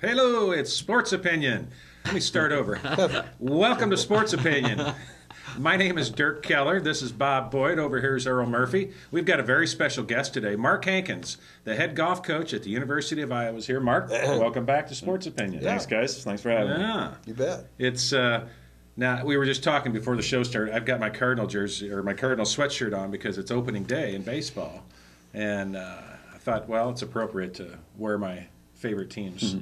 Hello, it's Sports Opinion. Let me start over. Welcome to Sports Opinion. My name is Dirk Keller. This is Bob Boyd. Over here is Earl Murphy. We've got a very special guest today, Mark Hankins, the head golf coach at the University of Iowa. Is here. Mark, welcome back to Sports Opinion. Thanks, guys. Thanks for having me. You bet. It's now we were just talking before the show started. I've got my Cardinal jersey or my Cardinal sweatshirt on because it's opening day in baseball, and I thought, well, it's appropriate to wear my favorite team's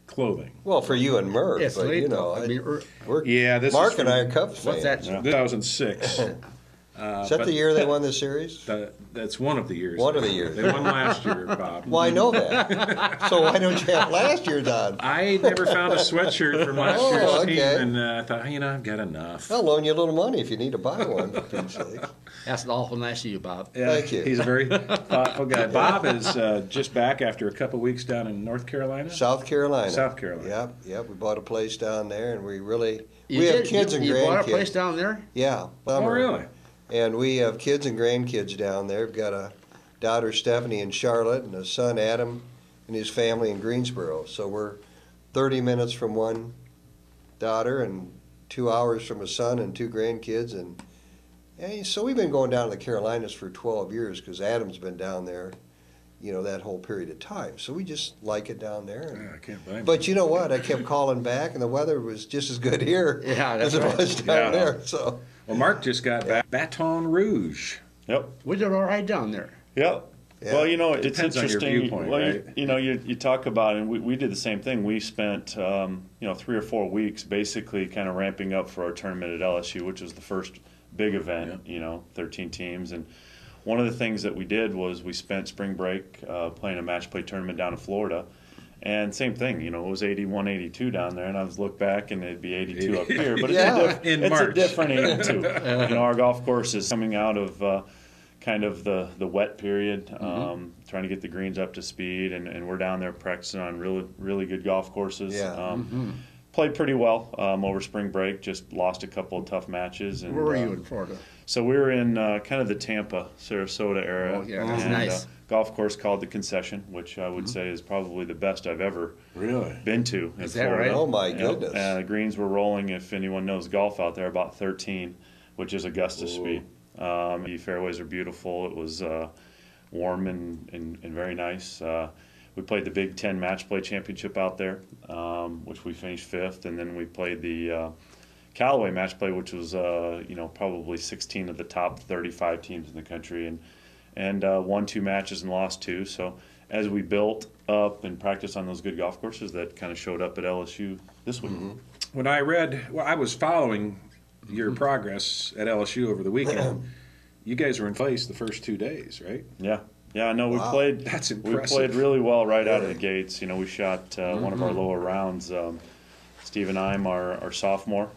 clothing. Well, for you and Murph, Yes, but you know, This Mark is and I are Cubs fans. What's that? 2006. Is that the year they won the series? That's one of the years. One of the years. They won last year, Bob. Well, I know that. So why don't you have last year's on? I never found a sweatshirt from last Oh, year's okay. team, and I thought, I've got enough. I'll loan you a little money if you need to buy one, for Pete's sake. That's awful nice of you, Bob. Yeah, Thank you. He's a very thoughtful guy. Bob is just back after a couple weeks down in North Carolina. South Carolina. South Carolina. Yep. We bought a place down there, and we You have did? kids and You grandkids. bought a place down there? Yeah. Oh, summer. really? And we have kids and grandkids down there. We've got a daughter, Stephanie, in Charlotte, and a son, Adam, and his family in Greensboro. So we're 30 minutes from one daughter and 2 hours from a son and two grandkids. And so we've been going down to the Carolinas for 12 years because Adam's been down there, that whole period of time. So we just like it down there. And, I can't blame but you know what? I kept calling back, and the weather was just as good here Yeah, as it right. was down there. So. Well, Mark just got back. Baton Rouge. Yep. We did all right down there. Yep. Yeah. Well, it's Depends on your interesting. viewpoint, well, right? you talk about it, and we did the same thing. We spent 3 or 4 weeks basically kind of ramping up for our tournament at LSU, which was the first big event. 13 teams, and one of the things that we did was we spent spring break playing a match play tournament down in Florida. And same thing, it was 81, 82 down there, and I was look back and it'd be 82 up here. But it's March. a different 82. Our golf course is coming out of kind of the wet period, trying to get the greens up to speed, and we're down there practicing on really good golf courses. Yeah. Played pretty well over spring break, just lost a couple of tough matches. And, Where were you in Florida? So we were in kind of the Tampa, Sarasota area. Oh, yeah, that's and, nice. Golf course called the Concession, which I would say is probably the best I've ever Really? been to in Is that Florida. right? Oh, my Yep. goodness. Greens were rolling, if anyone knows golf out there, about 13, which is Augusta speed. The fairways are beautiful. It was warm and very nice. We played the Big Ten Match Play Championship out there, which we finished 5th, and then we played the Callaway Match Play, which was probably 16 of the top 35 teams in the country, and won 2 matches and lost 2. So as we built up and practiced on those good golf courses, that kind of showed up at LSU this week. When I I was following your progress at LSU over the weekend. You guys were in place the first 2 days, right? Yeah. Yeah, no, we Wow. played. That's We impressive. played really well right out of the gates. We shot one of our lower rounds. Stephen Ime, our sophomore,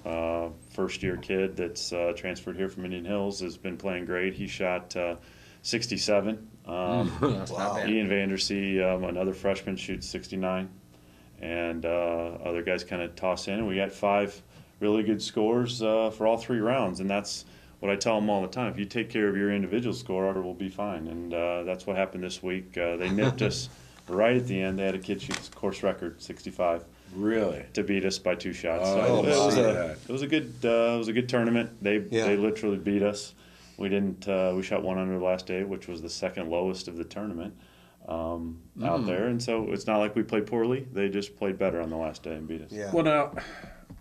first-year kid that's transferred here from Indian Hills, has been playing great. He shot 67. That's not bad. Ian Vandersea, another freshman, shoots 69. And other guys kind of toss in. And we got 5 really good scores for all 3 rounds. And that's what I tell them all the time. If you take care of your individual score, we'll be fine. And that's what happened this week. They nipped us right at the end. They had a kid shoot course record, 65. Really? To beat us by 2 shots. Oh, It was a good tournament. They literally beat us. We didn't. We shot 1 under the last day, which was the second lowest of the tournament out there. And so it's not like we played poorly. They just played better on the last day and beat us. Yeah. Well, now,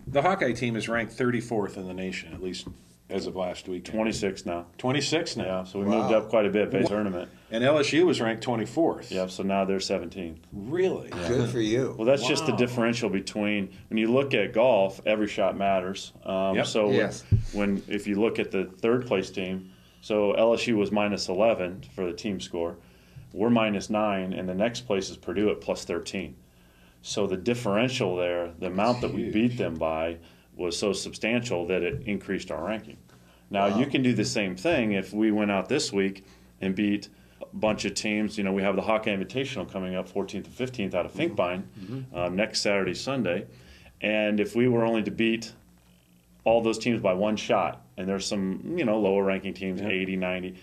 the Hawkeye team is ranked 34th in the nation, at least as of last week. 26 now. 26 now. Yeah, so we moved up quite a bit by tournament. And LSU was ranked 24th. Yeah, so now they're 17th. Really? Good for you. Well, that's just the differential between when you look at golf, every shot matters. So Yes. if you look at the third place team, so LSU was minus 11 for the team score. We're minus 9, and the next place is Purdue at plus 13. So the differential there, the amount that we beat them by, was so substantial that it increased our ranking. Now, you can do the same thing if we went out this week and beat a bunch of teams. We have the Hawkeye Invitational coming up 14th and 15th out of Finkbine next Saturday, Sunday. And if we were only to beat all those teams by 1 shot, and there's some, lower ranking teams, 80, 90,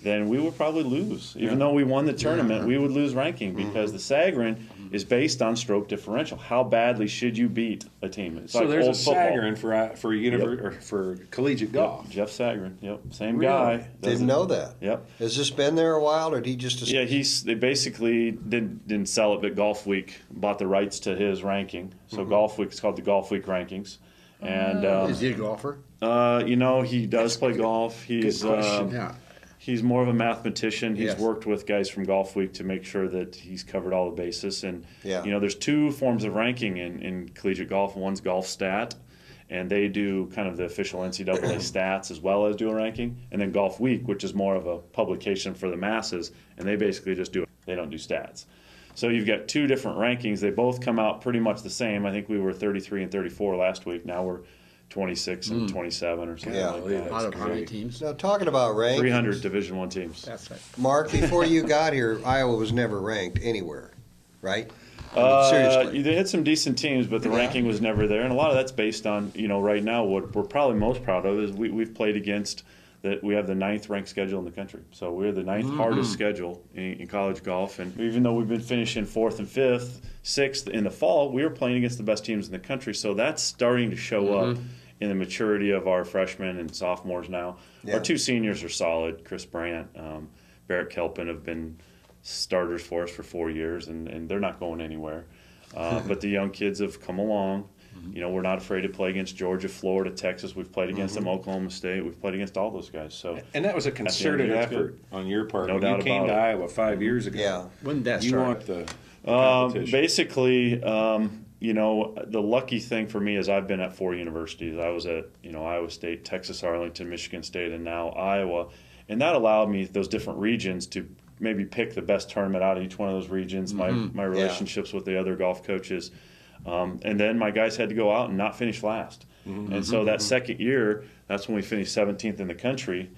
then we would probably lose. Even though we won the tournament, we would lose ranking because the Sagarin is based on stroke differential. How badly should you beat a team? It's So like there's old a football. Sagarin or for collegiate golf. Yep, Jeff Sagarin. Yep, same Really? guy. Does Didn't it. know that. Yep. Has this been there a while, or did he just? Yeah, they basically didn't sell it, but Golf Week bought the rights to his ranking. So Golf Week, it's called the Golf Week rankings. And Is he a golfer? he does play golf. He's Yeah. he's more of a mathematician. He's Yes. worked with guys from Golf Week to make sure that he's covered all the bases. And Yeah. there's two forms of ranking in collegiate golf. One's Golf Stat, and they do kind of the official NCAA stats as well as do a ranking. And then Golf Week, which is more of a publication for the masses, and they basically just do it. They don't do stats. So you've got two different rankings. They both come out pretty much the same. I think we were 33 and 34 last week. Now we're 26 and 27 or something Yeah. like that. Out of how many teams? Now, talking about rankings, 300 Division I teams. That's right. Mark, before you got here, Iowa was never ranked anywhere, right? I mean, seriously. They had some decent teams, but the ranking was never there. And a lot of that's based on, right now what we're probably most proud of is we've played against that. We have the 9th ranked schedule in the country. So we're the 9th hardest schedule in college golf. And even though we've been finishing 4th and 5th, 6th in the fall, we were playing against the best teams in the country. So that's starting to show up in the maturity of our freshmen and sophomores now. Yeah. Our two seniors are solid. Chris Brandt, Barrett Kelpin have been starters for us for 4 years, and they're not going anywhere. But the young kids have come along. We're not afraid to play against Georgia, Florida, Texas. We've played against them, Oklahoma State. We've played against all those guys. So, And that was a concerted That's good. effort on your part. No When doubt you came about to it. Iowa 5 years ago. Yeah. When did that You start? want the competition. basically, the lucky thing for me is I've been at 4 universities. I was at Iowa State, Texas, Arlington, Michigan State, and now Iowa, and that allowed me those different regions to maybe pick the best tournament out of each one of those regions. My relationships with the other golf coaches, and then my guys had to go out and not finish last. And so that second year, that's when we finished 17th in the country,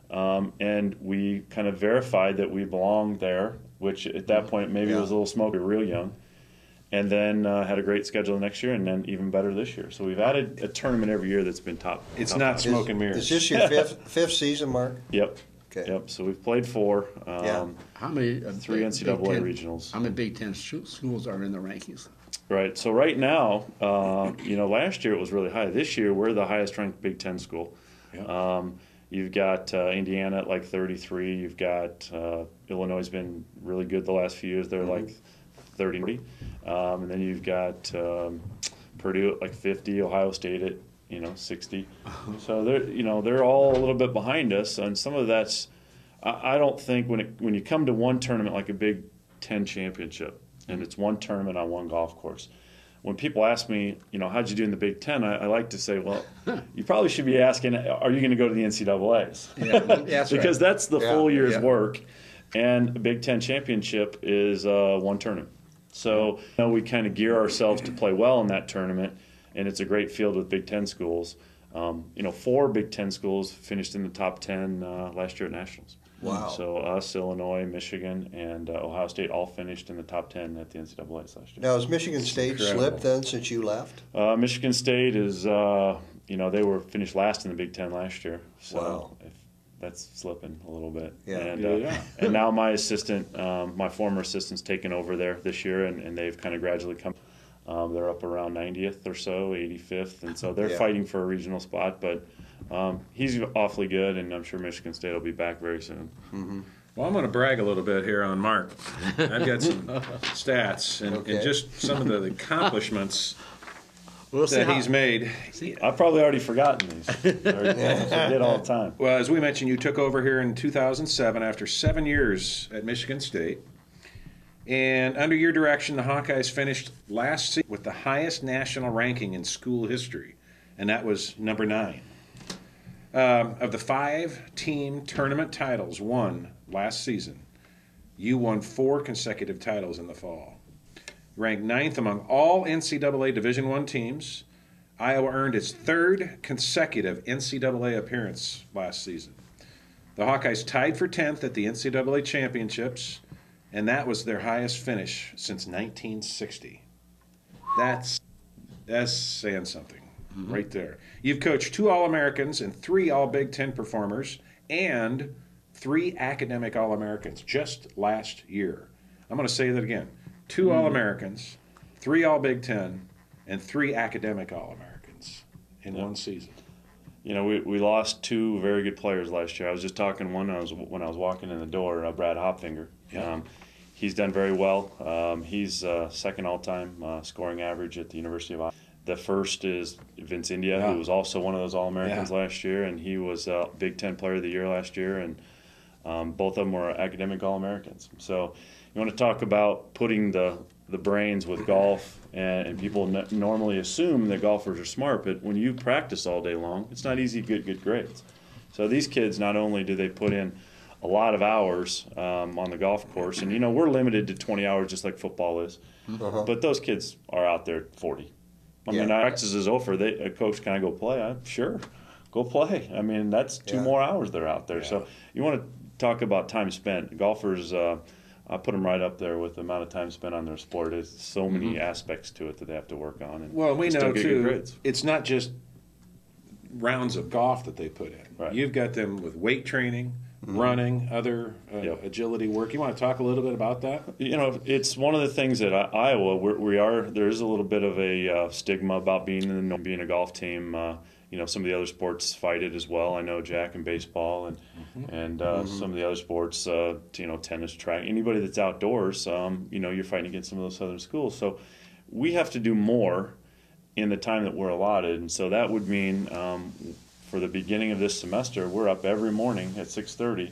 and we kind of verified that we belonged there. Which at that point maybe was a little smoky, real young. And then had a great schedule the next year, and then even better this year. So we've added a tournament every year that's been top. It's top not notch. smoke and mirrors. Is this your fifth season, Mark? Yep. Okay. Yep. So we've played 4. Yeah. How many? 3 Big NCAA Ten- regionals. How many Big Ten schools are in the rankings? Right. So right now, last year it was really high. This year we're the highest ranked Big Ten school. Yeah. You've got Indiana at like 33. You've got Illinois has been really good the last few years. They're like 30. And then you've got Purdue at like 50. Ohio State at 60. So they're all a little bit behind us. And some of that's I don't think when you come to one tournament like a Big Ten championship, and it's one tournament on one golf course. When people ask me, how'd you do in the Big Ten, I like to say, well, you probably should be asking, are you going to go to the NCAAs? Yeah, that's Because right. that's the full year's Yeah. work, and the Big Ten championship is one tournament. So we kind of gear ourselves to play well in that tournament, and it's a great field with Big Ten schools. 4 Big Ten schools finished in the top 10 last year at Nationals. Wow. So us, Illinois, Michigan, and Ohio State all finished in the top 10 at the NCAAs last year. Now, has Michigan State incredible. slipped then since you left? Michigan State is, they were finished last in the Big Ten last year. So Wow. that's slipping a little bit. Yeah. And, and now my assistant, my former assistant's taken over there this year, and they've kind of gradually come. They're up around 90th or so, 85th, and so they're Yeah. fighting for a regional spot. But he's awfully good, and I'm sure Michigan State will be back very soon. Well, I'm going to brag a little bit here on Mark. I've got some stats and Okay. just some of the accomplishments We'll see that how- he's made. I've probably already forgotten these. I forget all the time. Well, as we mentioned, you took over here in 2007 after 7 years at Michigan State. And under your direction, the Hawkeyes finished last season with the highest national ranking in school history, and that was number 9. Of the 5-team tournament titles won last season, you won 4 consecutive titles in the fall. Ranked 9th among all NCAA Division I teams, Iowa earned its 3rd consecutive NCAA appearance last season. The Hawkeyes tied for 10th at the NCAA championships, and that was their highest finish since 1960. That's saying something right there. You've coached 2 All-Americans and 3 All-Big Ten performers and 3 academic All-Americans just last year. I'm going to say that again. 2 All-Americans, 3 All-Big Ten, and 3 academic All-Americans in one season. You know, we lost 2 very good players last year. I was just talking when I was walking in the door, Brad Hopfinger. Yeah. He's done very well. He's second all-time scoring average at the University of Iowa. The first is Vince India, who was also one of those All-Americans last year, and he was Big Ten Player of the Year last year, and both of them were academic All-Americans. So you want to talk about putting the brains with golf, and people normally assume that golfers are smart, but when you practice all day long, it's not easy to get good grades. So these kids, not only do they put in a lot of hours on the golf course, and, you know, we're limited to 20 hours just like football is, but those kids are out there 40. I mean, practice is over. A coach, can I go play? Sure, go play. I mean, that's 2 more hours they're out there. So you want to talk about time spent. Golfers, I put them right up there with the amount of time spent on their sport. There's so many aspects to it that they have to work on. And well, we know, get good too, grades. it's not just rounds of golf that they put in. Right. You've got them with weight training, running, other agility work. You want to talk a little bit about that? You know, it's one of the things at Iowa. There is a little bit of a stigma about being a golf team. You know, some of the other sports fight it as well. I know Jack in baseball and some of the other sports. You know, tennis, track. Anybody that's outdoors, you know, you're fighting against some of those southern schools. So we have to do more in the time that we're allotted, and so that would mean for the beginning of this semester, we're up every morning at 6:30,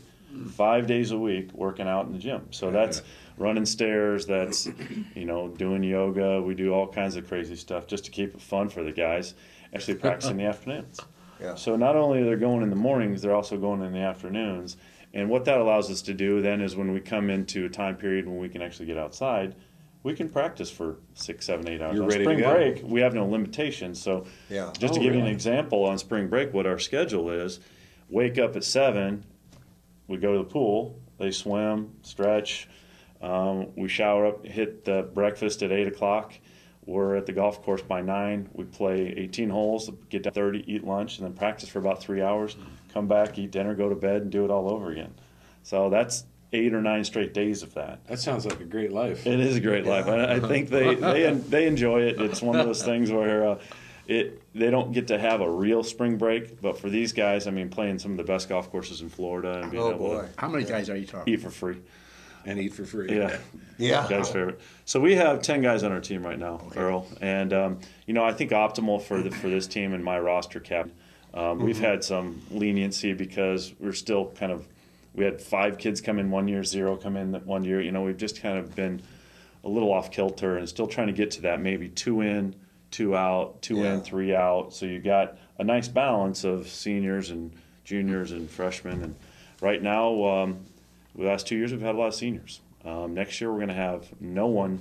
5 days a week, working out in the gym. So that's running stairs, that's, you know, doing yoga. We do all kinds of crazy stuff just to keep it fun for the guys. Actually practice in the afternoons. Yeah. So not only are they going in the mornings, they're also going in the afternoons. And what that allows us to do then is when we come into a time period when we can actually get outside, we can practice for 6, 7, 8 hours. You're on ready to spring go. break, we have no limitations. So just to give you an example on spring break, what our schedule is, wake up at 7, we go to the pool, they swim, stretch, we shower up, hit the breakfast at 8 o'clock. We're at the golf course by 9. We play 18 holes, get to 30, eat lunch, and then practice for about 3 hours, come back, eat dinner, go to bed, and do it all over again. So that's 8 or 9 straight days of that. That sounds like a great life. It is a great life. I think they enjoy it. It's one of those things where they don't get to have a real spring break, but for these guys, I mean, playing some of the best golf courses in Florida and being able to How many guys are you talking? eat for free. And eat for free. Yeah. Guy's favorite. So we have 10 guys on our team right now, Earl, and you know, I think optimal for this team and my roster cap. We've had some leniency because we're still kind of. We had 5 kids come in 1 year, 0 come in 1 year. You know, we've just kind of been a little off kilter and still trying to get to that maybe 2 in, 2 out, 2 in, 3 out. So you got a nice balance of seniors and juniors and freshmen. And right now, the last 2 years we've had a lot of seniors. Next year we're going to have no one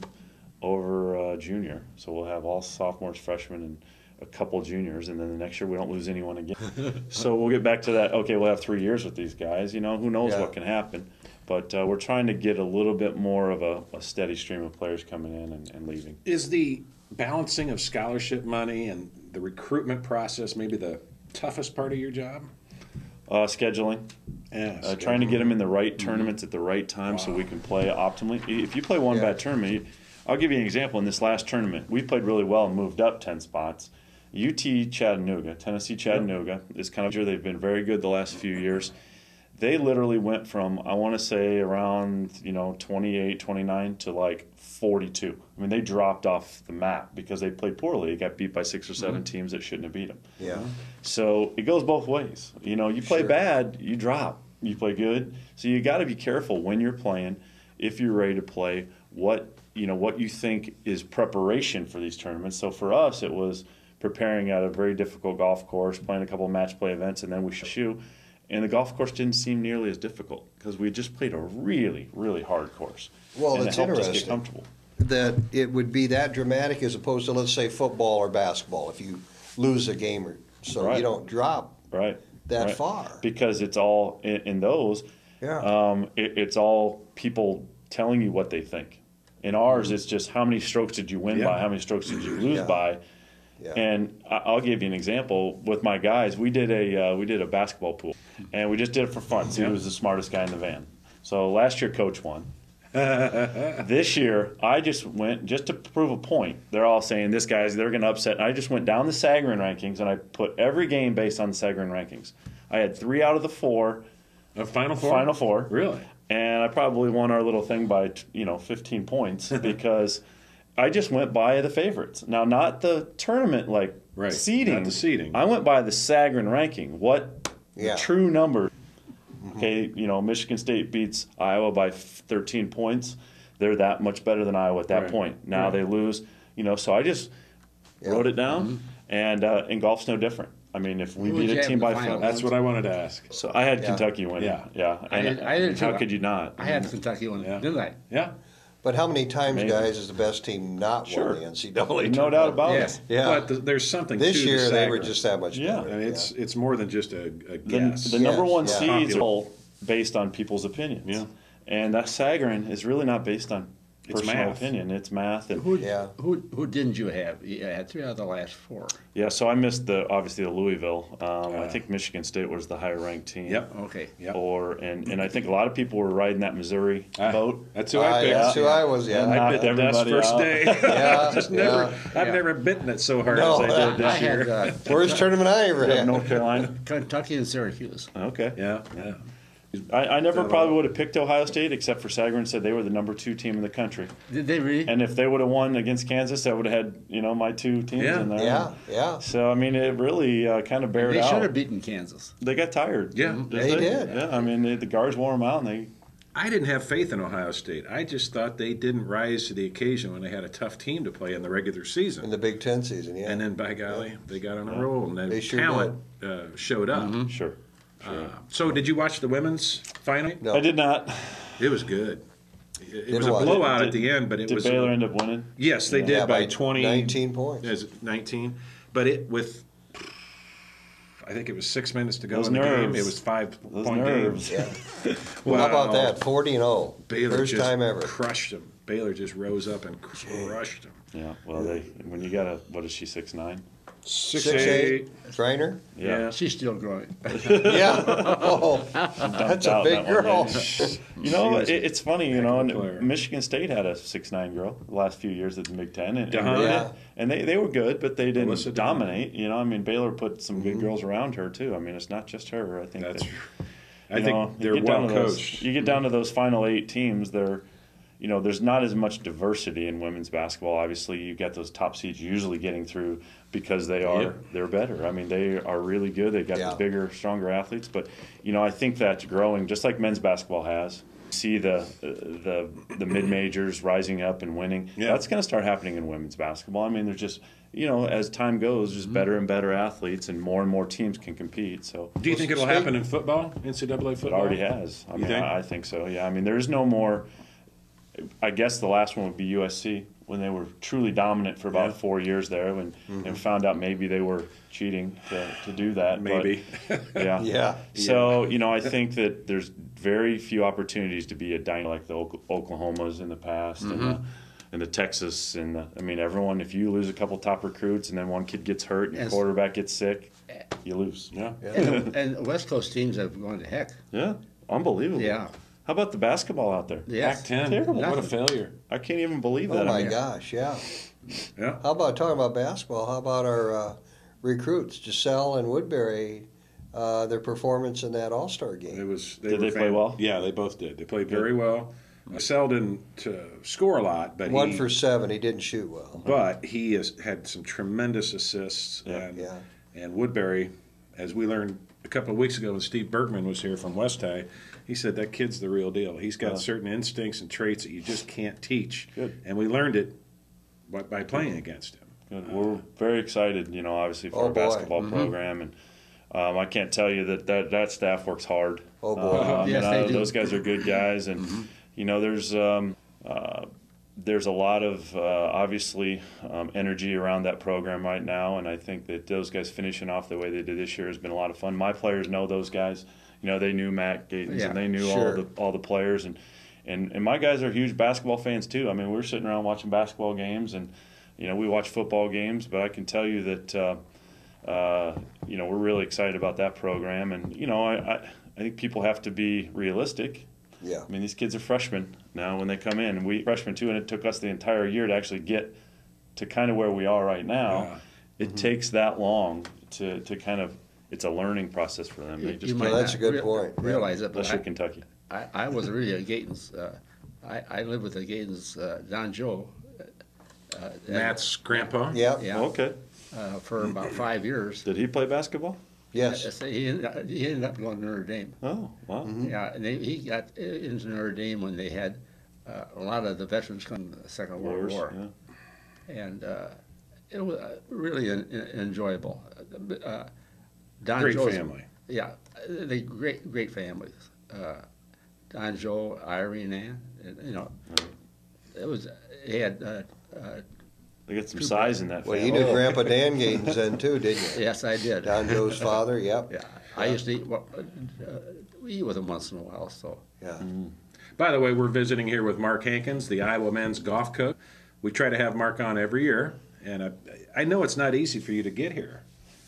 over junior. So we'll have all sophomores, freshmen, and a couple juniors, and then the next year we don't lose anyone again. So we'll get back to that. Okay, we'll have 3 years with these guys. You know, who knows what can happen. But we're trying to get a little bit more of a steady stream of players coming in and leaving. Is the balancing of scholarship money and the recruitment process maybe the toughest part of your job? Scheduling. Yeah. Trying to get them in the right tournaments at the right time so we can play optimally. If you play one bad tournament, I'll give you an example. In this last tournament, we played really well and moved up 10 spots. UT Chattanooga, Tennessee Chattanooga, is kind of they've been very good the last few years. They literally went from, I want to say, around 28, 29 to like 42. I mean, they dropped off the map because they played poorly. They got beat by 6 or 7 teams that shouldn't have beat them. Yeah. So it goes both ways. You know, you play bad, you drop. You play good. So you got to be careful when you're playing, if you're ready to play, what you think is preparation for these tournaments. So for us, it was preparing at a very difficult golf course, playing a couple of match play events, and then we shoot. And the golf course didn't seem nearly as difficult because we just played a really, really hard course. Well, and it's it helped us get interesting comfortable. that it would be that dramatic as opposed to, let's say, football or basketball. If you lose a game or so, you don't drop that far. Because it's all in those. Yeah. It's all people telling you what they think. In ours, it's just how many strokes did you win by, how many strokes did you lose by. Yeah. And I'll give you an example with my guys. We did a basketball pool, and we just did it for fun. See who was the smartest guy in the van. So last year, Coach won. This year, I just went just to prove a point. They're all saying they're going to upset. And I just went down the Sagarin rankings and I put every game based on the Sagarin rankings. I had 3 out of the 4. A Final Four? Final Four. Really? And I probably won our little thing by 15 points because I just went by the favorites. Now, not the tournament Right. seeding. Not the seeding. I went by the Sagarin ranking. What Yeah. the true number? Okay, Michigan State beats Iowa by 13 points. They're that much better than Iowa at that Right. point. Now Right. they lose. So I just wrote it down, and golf's no different. I mean, if we Who would beat you a have team in the by final? 4. That's what I wanted to ask. So I had Kentucky winning. Yeah. And I did how too. could you not? I had Kentucky one, Yeah. didn't I? Yeah. But how many times, Maybe. guys, has the best team not Sure. won the NCAA? No doubt about Yes. it. Yeah. But there's something This to year the they were Sagarin. just that much Yeah. better. And it's more than just a The, guess. the number Yes, one yeah. seeds Popular. are all based on people's opinions. Yeah. And that Sagarin is really not based on It's personal math. opinion. It's math. And Yeah. Who didn't you have? You had 3 out of the last 4. yeah, so I missed obviously the Louisville. I think Michigan State was the higher ranked team. Yep. Okay. Yep. And I think a lot of people were riding that Missouri boat. That's who I picked. That's who I was, And yeah. I bit the dust Everybody first out. day. Yeah, Just yeah. never. I've Yeah. never bitten it so hard No. as I did I this year. had Worst tournament I ever You have had. North Carolina. Kentucky and Syracuse. Okay. Yeah. Yeah. I never probably would have picked Ohio State except for Sagarin said they were the number 2 team in the country. Did they really? And if they would have won against Kansas, I would have had my 2 teams Yeah. in there. Yeah, yeah. So I mean, it really kind of bared They should out. have beaten Kansas. They got tired. Yeah. Didn't They did. Yeah, I mean, the guards wore them out, and they. I didn't have faith in Ohio State. I just thought they didn't rise to the occasion when they had a tough team to play in the regular season. In the Big Ten season, yeah. And then, by golly, they got on a roll, and the They sure talent showed up. Sure. So, did you watch the women's final? No. I did not. It was good. It Didn't was a watch it. blowout at the end, but it Did was. Baylor end up winning? Yes, they Yeah. did Yeah, by 20. 19 points. Is it 19? But I think it was 6 minutes to go Those in the game. nerves. It was 5 Those point nerves. games. Yeah. Wow. How about that? 40-0. Baylor First just time ever. crushed them. Baylor just rose up and crushed them. Yeah. Well, when you got what is she 6'9"? 6'8". Trainer? Yeah. She's still growing. Yeah. Oh, that's a out big that one, girl. It's funny, Heck of a and player. Michigan State had a 6'9" girl the last few years at the Big Ten, and, Uh-huh. Yeah. and they were good, but they didn't Alyssa dominate. I mean, Baylor put some good girls around her too. I mean, it's not just her. I think That's. that, I you think know, they're you get down well to those- coached. You get down to those final 8 teams, there's not as much diversity in women's basketball. Obviously, you get those top seeds usually getting through because they're better. I mean, they are really good. They got Yeah. the bigger, stronger athletes. But I think that's growing, just like men's basketball has. See the mid majors rising up and winning. Yeah. That's going to start happening in women's basketball. I mean, there's just as time goes, just better and better athletes, and more teams can compete. So Do you think it'll happen in football, NCAA it football? already has. I You mean, think? I think so. Yeah. I mean, there's no more. I guess the last one would be USC when they were truly dominant for about Yeah. 4 years there, and found out maybe they were cheating to do that. Maybe. But, yeah. Yeah. So I think that there's very few opportunities to be a dynamo like the Oklahomas in the past and the Texas I mean everyone. If you lose a couple top recruits and then one kid gets hurt and your Yes. quarterback gets sick, you lose. Yeah. And West Coast teams have gone to heck. Yeah. Unbelievable. Yeah. How about the basketball out there? Yes. Pac-10. Terrible. What a Nothing. failure. I can't even believe Oh, that. I my mean, gosh, yeah. Yeah. How about talking about basketball? How about our recruits, Giselle and Woodbury, their performance in that All-Star game? Did Did they play well? Yeah, they both did. They played very well. Sell didn't score a lot, but 1 for 7. He didn't shoot well. But he has had some tremendous assists. Yeah. And, Yeah. and Woodbury, as we learned a couple of weeks ago when Steve Bergman was here from West High, he said that kid's the real deal. He's got certain instincts and traits that you just can't teach. Good. And we learned it by playing against him. Good. We're very excited, obviously for Oh, our boy. basketball program, and I can't tell you that staff works hard. Oh, boy. Yes, they do. Those guys are good guys, and there's a lot of obviously energy around that program right now, and I think that those guys finishing off the way they did this year has been a lot of fun. My players know those guys. They knew Matt Gatens, Yeah, and they knew sure. all the players, and my guys are huge basketball fans too. I mean, we're sitting around watching basketball games, and we watch football games, but I can tell you that we're really excited about that program. And I think people have to be realistic. Yeah. I mean, these kids are freshmen now when they come in, and we freshmen too, and it took us the entire year to actually get to kind of where we are right now. Yeah. It takes that long to kind of, it's a learning process for them. They just might can't, that's a good not point. Realize it, but unless you're Kentucky. I was really a Gatons. I lived with the Gatons, Don Joe. Matt's grandpa. Yeah. Yeah, Okay. for about 5 years. Did he play basketball? Yes. He ended up going to Notre Dame. Oh, wow. Yeah, and he got into Notre Dame when they had a lot of the veterans come from the Second World Wars, War. yeah. And it was really enjoyable. Don Great Joe's- family. Yeah, they great families. Don Joe, Irene Ann, it was. He had. They got some size in that Well, family. you knew Grandpa Dan Gatens then too, didn't you? Yes, I did. Don Joe's father. Yep. Yeah, I used to eat with him once in a while. So Yeah. By the way, we're visiting here with Mark Hankins, the Iowa men's golf coach. We try to have Mark on every year, and I know it's not easy for you to get here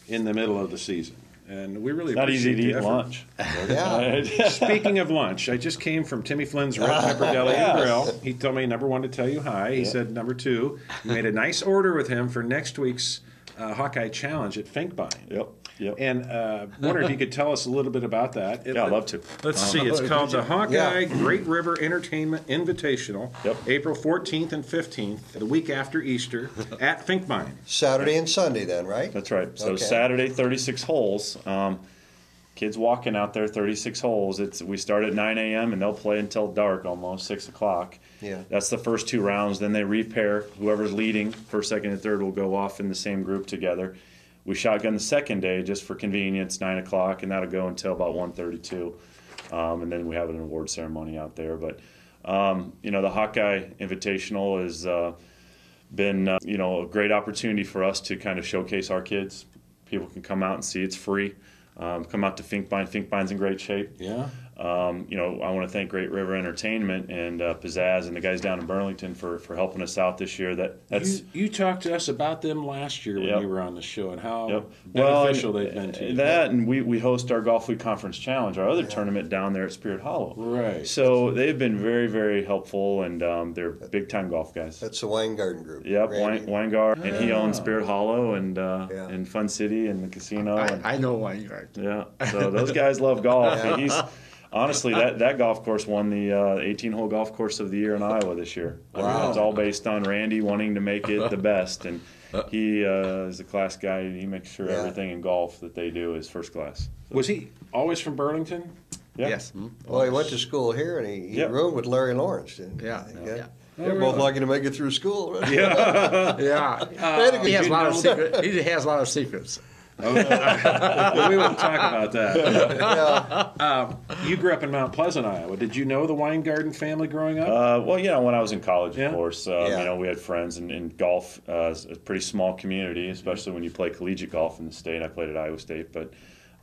in the middle of the season, and we really Not easy appreciate to the eat effort. lunch. Yeah. Speaking of lunch, I just came from Timmy Flynn's Red Pepper Deli and Grill. He told me, number one, to tell you hi. He said, number two, you made a nice order with him for next week's Hawkeye Challenge at Finkbine. Yep. And wonder if you could tell us a little bit about that. Yeah, I'd love to. Let's see. It's called the Hawkeye Yeah. Great River Entertainment Invitational, Yep. April 14th and 15th, the week after Easter, at Finkbine. Saturday and Sunday then, right? That's right. So Okay. Saturday, 36 holes. Kids walking out there, 36 holes. We start at 9 a.m. and they'll play until dark, almost 6 o'clock. Yeah. That's the first 2 rounds. Then they repair. Whoever's leading, first, second, and third, will go off in the same group together. We shotgun the second day just for convenience, 9 o'clock, and that'll go until about 1:32. And then we have an award ceremony out there. But the Hawkeye Invitational has been a great opportunity for us to kind of showcase our kids. People can come out and see. It's free. Come out to Finkbine. Finkbine's in great shape. Yeah. I want to thank Great River Entertainment and Pizzazz and the guys down in Burlington for helping us out this year. That's You talked to us about them last year when Yep. you were on the show and how Yep. beneficial they've been to you. That, and we host our Golf Week Conference Challenge, our other tournament down there at Spirit Hollow. Right. So they've been very, very helpful, and they're big time golf guys. That's the Weingarten Group. Yep, Randy. Weingard, and he owns Ah. Spirit Hollow and Fun City and the casino. and, I know Weingart. yeah, so those guys love golf. Yeah. He's honestly that golf course won the 18-hole golf course of the year in Iowa this year. I mean, Wow. it's all based on Randy wanting to make it the best, and he is a class guy. And he makes sure Yeah. everything in golf that they do is first class. Was he always from Burlington? Yeah. Yes. Well, he went to school here, and he Yep. roomed with Larry Lawrence. Didn't he? Yeah. Okay. Oh, They're both lucky to make it through school. Right? Yeah. He has a lot of know secrets. He has a lot of secrets. Well, we won't talk about that. Yeah. You grew up in Mount Pleasant, Iowa. Did you know the Weingarten family growing up? When I was in college, Yeah. of course, Yeah. we had friends, and golf is a pretty small community, especially when you play collegiate golf in the state. I played at Iowa State, but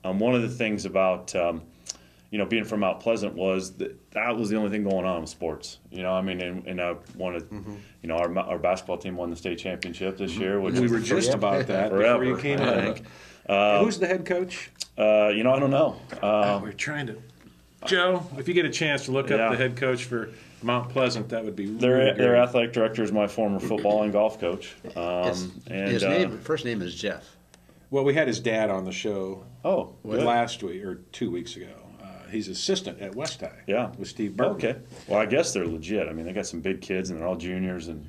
one of the things about being from Mount Pleasant was that was the only thing going on with sports. And I wanted, our basketball team won the state championship this year, which we was were the just first about that forever, before you came I in. think. Who's the head coach? I don't know. We're trying to. Joe, if you get a chance to look Yeah. up the head coach for Mount Pleasant, that would be Their really their great. athletic director is my former football and golf coach. His first name is Jeff. Well, we had his dad on the show Oh, good. last week or 2 weeks ago. He's assistant at West High. Yeah. With Steve Burton. Okay. Well, I guess they're legit. I mean, they got some big kids, and they're all juniors. And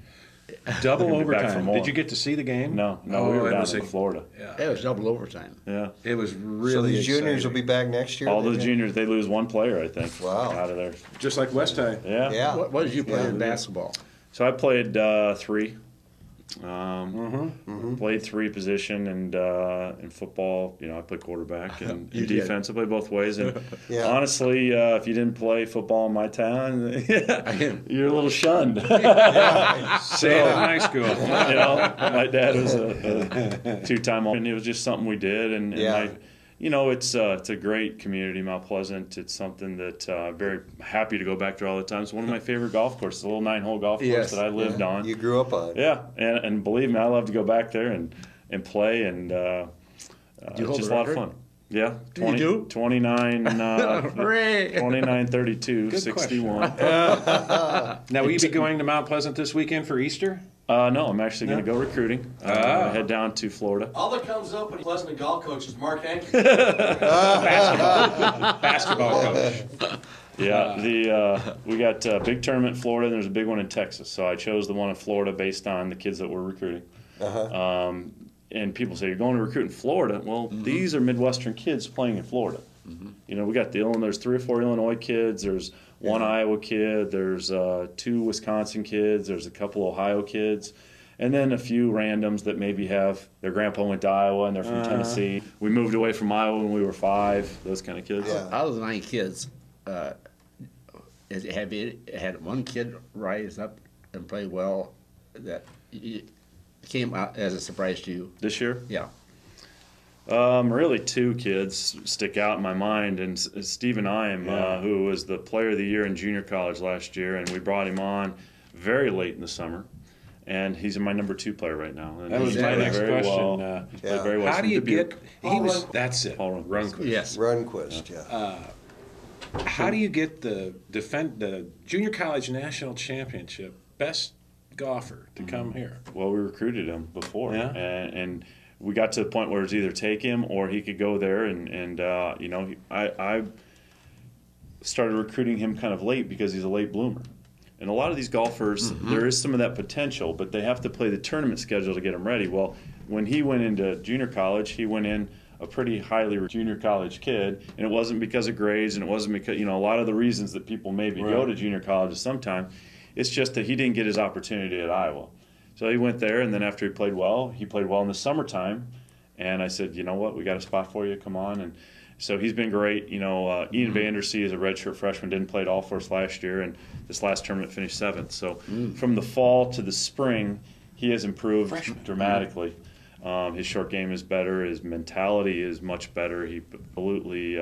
Double They're gonna be back for overtime. more. Did you get to see the game? no, Oh, we were it down was in Florida. It was double overtime. Yeah. It was So really these juniors exciting. will be back next year. All then, those yeah? juniors, they lose one player, I think. Wow. Out of there. just like West High. Yeah. Yeah. What did you play Yeah. in basketball? So I played 3. Played 3 position, and in football, I played quarterback, and You in did. defense, I played both ways. And Yeah. honestly, if you didn't play football in my town, you're a little shunned. Same in high school. My dad was a 2-time, and it was just something we did. And Yeah. my it's a great community, Mount Pleasant. It's something that I'm very happy to go back there all the time. It's one of my favorite golf courses, a little 9-hole golf course Yes. that I lived on. You grew up on. Yeah, and believe me, I love to go back there and play, and you hold it's just the a lot of record? fun. Yeah, You do? 29, Hooray! 29, 32, Good 61. Now, will you be going to Mount Pleasant this weekend for Easter? No, I'm actually going to go recruiting. Head down to Florida. All that comes up when Pleasant golf coach is Mark Hankins. Basketball coach. Yeah, we got a big tournament in Florida, and there's a big one in Texas. So I chose the one in Florida based on the kids that we're recruiting. And people say, you're going to recruit in Florida? Well, these are Midwestern kids playing in Florida. We got there's 3 or 4 Illinois kids, there's 1 Iowa kid, there's 2 Wisconsin kids, there's a couple Ohio kids, and then a few randoms that maybe have their grandpa went to Iowa and they're from Tennessee. We moved away from Iowa when we were 5, those kind of kids. Yeah. Out of the 9 kids, have you had one kid rise up and play well that came out as a surprise to you? This year? Yeah. Really 2 kids stick out in my mind, and Stephen Ime, who was the player of the year in junior college last year, and we brought him on very late in the summer, and he's my number 2 player right now. And That was he's my played next very question. well. He's played very well. How do From you Dubuque. get? That's it. Paul Runquist. Yes. Runquist, yeah. How do you get the junior college national championship best golfer to come here? Well, we recruited him before, Yeah. and we got to the point where it's either take him or he could go there, and I started recruiting him kind of late because he's a late bloomer. And a lot of these golfers, there is some of that potential, but they have to play the tournament schedule to get them ready. Well, when he went into junior college, he went in a pretty highly junior college kid, and it wasn't because of grades, and it wasn't because, a lot of the reasons that people maybe go to junior college sometime, it's just that he didn't get his opportunity at Iowa. So he went there, and then after he played well in the summertime, and I said, you know what, we got a spot for you, come on. And so he's been great. Ian Vandersea is a redshirt freshman, didn't play at all for us last year, and this last tournament finished 7th. So from the fall to the spring, he has improved dramatically. His short game is better. His mentality is much better. He absolutely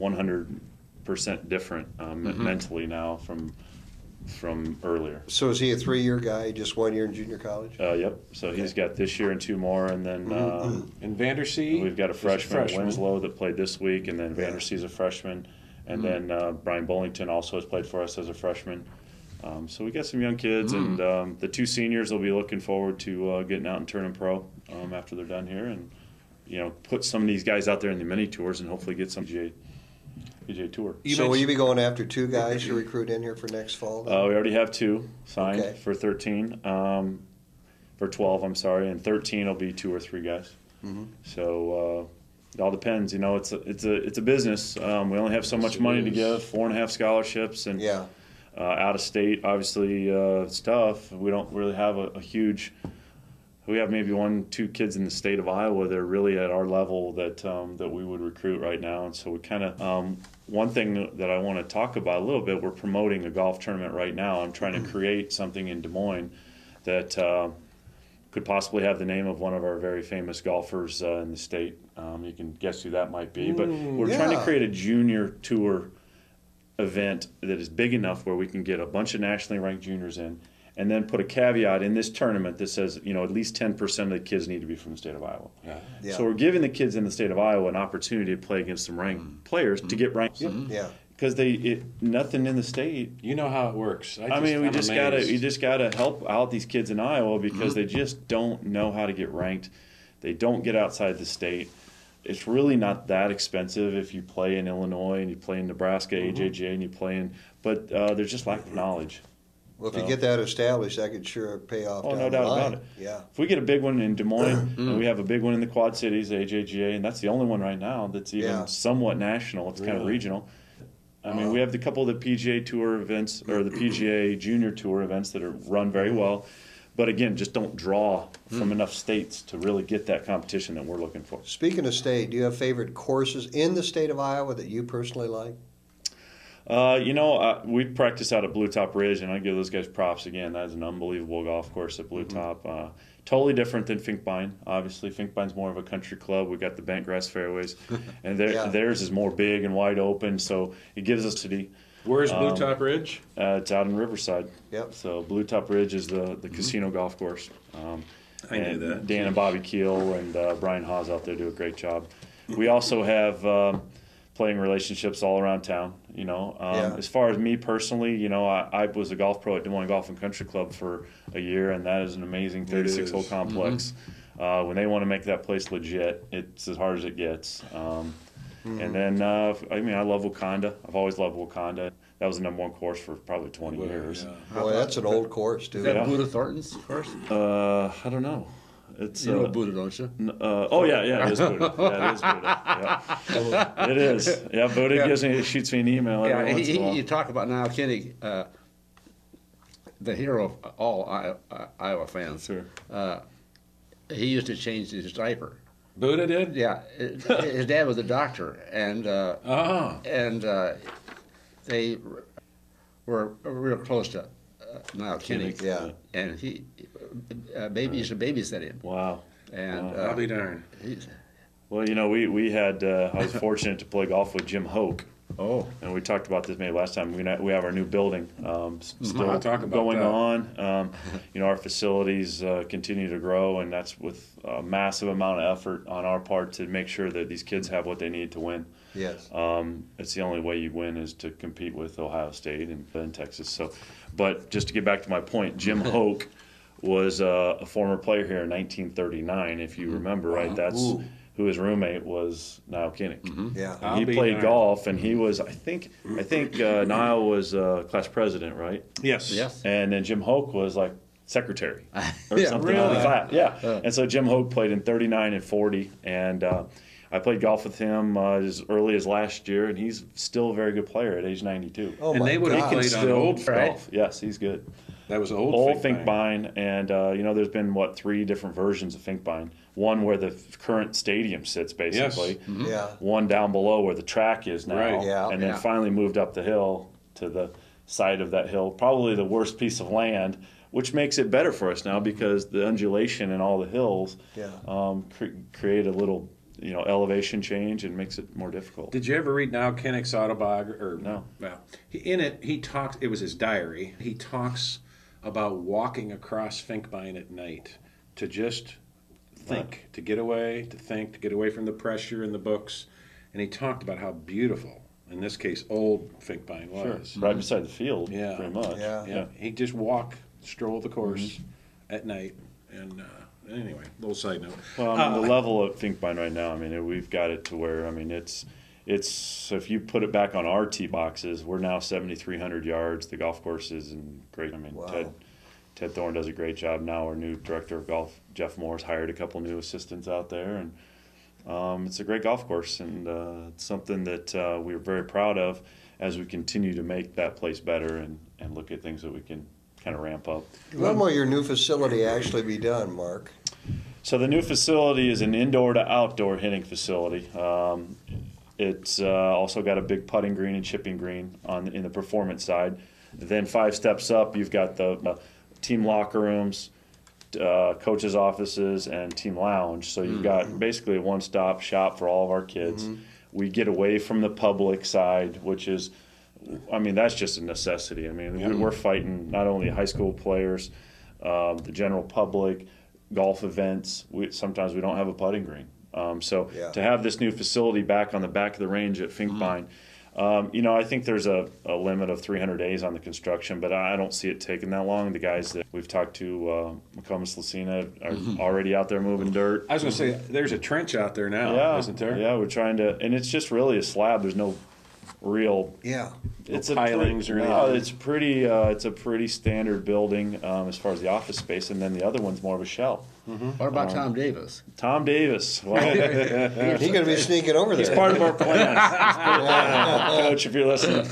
100% different mentally now from earlier. So is he a 3-year guy, just 1 year in junior college? Yep. So he's got this year and 2 more, and then And Vandersea? we've got a freshman, Winslow, that played this week, and then Vandersea's a freshman, and then Brian Bullington also has played for us as a freshman. So we got some young kids, and the 2 seniors will be looking forward to getting out and turning pro after they're done here, and put some of these guys out there in the mini tours, and hopefully get some PGA Tour. So will you be going after 2 guys to recruit in here for next fall? then? We already have 2 signed Okay. for 13, for 12, I'm sorry, and 13 will be 2 or 3 guys. So it all depends. It's a business. We only have so much money to give, 4.5 scholarships, and Yeah. out of state, obviously, stuff. We don't really have a huge. We have maybe 1-2 kids in the state of Iowa that are really at our level that we would recruit right now, and so we kind of. One thing that I want to talk about a little bit, we're promoting a golf tournament right now. I'm trying to create something in Des Moines that could possibly have the name of one of our very famous golfers in the state. You can guess who that might be, but we're trying to yeah. create a junior tour event that is big enough where we can get a bunch of nationally ranked juniors in, and then put a caveat in this tournament that says, at least 10% of the kids need to be from the state of Iowa. Yeah. So we're giving the kids in the state of Iowa an opportunity to play against some ranked players to get ranked. Yeah. Because nothing in the state. You know how it works. We just amazed. gotta help out these kids in Iowa because they just don't know how to get ranked. They don't get outside the state. It's really not that expensive if you play in Illinois and you play in Nebraska, AJJ, and you play in, but there's just lack of knowledge. Well, if you get that established, that could sure pay off. Oh, down no the doubt line. about it. Yeah. If we get a big one in Des Moines, and we have a big one in the Quad Cities, AJGA, and that's the only one right now that's even somewhat national. It's kind of regional. We have a couple of the PGA Tour events, or the PGA Junior Tour events that are run very well. But again, just don't draw from enough states to really get that competition that we're looking for. Speaking of state, do you have favorite courses in the state of Iowa that you personally like? We practice out at Blue Top Ridge, and I give those guys props again. That is an unbelievable golf course at Blue Top. Totally different than Finkbine. Obviously, Finkbine's more of a country club. We got the bent grass fairways, and theirs is more big and wide open, so it gives us city. Where's Blue Top Ridge? It's out in Riverside. Yep. So Blue Top Ridge is the casino golf course. I knew that. Dan and Bobby Keel and Brian Haas out there do a great job. We also have playing relationships all around town. As far as me personally, I was a golf pro at Des Moines Golf and Country Club for a year, and that is an amazing 36-hole complex. When they want to make that place legit, it's as hard as it gets. And then, I love Wakanda. I've always loved Wakanda. That was the #1 course for probably 20 years. Yeah. Boy, that's an old course, too. Is that Buddha Thornton's course? I don't know. It's You know Buddha, don't you? Yeah, it is Buddha. Yeah, it is Buddha. Yeah. It is. Yeah, Buddha shoots me an email every once in a while. You talk about Niall Kenny, the hero of all Iowa fans. Sure. He used to change his diaper. Buddha did? Yeah, his dad was a doctor, and they were real close to Niall Kenny. Yeah. And he used to babysit him. Wow. And I'll be darned. Well, we had. I was fortunate to play golf with Jim Hoke. Oh. And we talked about this maybe last time. We have our new building still I'll talk about going that. on. Our facilities continue to grow, and that's with a massive amount of effort on our part to make sure that these kids have what they need to win. Yes. It's the only way you win is to compete with Ohio State and Texas. So, but just to get back to my point, Jim Hoke was a former player here in 1939, if you remember right. That's who his roommate was, Niall Kenny. Yeah. And he played golf, and he was, I think Niall was class president, right? Yes. Yes. And then Jim Hoke was like secretary or Yeah, something really? like that. Yeah. And so Jim Hoke played in 39 and 40, and I played golf with him as early as last year, and he's still a very good player at age 92. Oh, And my they would have God. played on Still old golf. Yes, he's good. That was old Finkbine, and there's been 3 different versions of Finkbine. One where the current stadium sits, basically. Yes. Yeah. One down below where the track is now, Right. Yeah. and then Yeah. finally moved up the hill to the side of that hill. Probably the worst piece of land, which makes it better for us now because the undulation in all the hills create a little elevation change and makes it more difficult. Did you ever read Niall Kennick's autobiography? Or No. Well, in it, he talks. It was his diary. He talks about walking across Finkbine at night to just think, to get away, to get away from the pressure in the books, and he talked about how beautiful, in this case, old Finkbine was. Right beside the field, Yeah. pretty much. Yeah. He'd just stroll the course at night, and anyway, little side note. Well, the level of Finkbine right now, we've got it to where, it's if you put it back on our tee boxes, we're now 7,300 yards. The golf course is in great. Wow. Ted Thorne does a great job now. Our new director of golf, Jeff Moore's hired a couple new assistants out there, and it's a great golf course, and it's something that we're very proud of as we continue to make that place better and look at things that we can kind of ramp up. When will your new facility actually be done, Mark? So the new facility is an indoor to outdoor hitting facility. It's also got a big putting green and chipping green in the performance side. Then 5 steps up, you've got the team locker rooms, coaches' offices, and team lounge. So you've got basically a one-stop shop for all of our kids. We get away from the public side, which is, that's just a necessity. We're fighting not only high school players, the general public, golf events. Sometimes we don't have a putting green. To have this new facility back on the back of the range at Finkbine, I think there's a limit of 300 days on the construction, but I don't see it taking that long. The guys that we've talked to, McComas Lucina, are already out there moving dirt. I was going to say, there's a trench out there now, isn't there? Yeah, we're trying to, and it's just really a slab. There's no real. Yeah. It's pilings or anything. No, it's pretty. It's a pretty standard building as far as the office space, and then the other one's more of a shell. What about Tom Davis? Tom Davis. Well, He's going to be sneaking over there. he's part of our plan. Coach, if you're listening,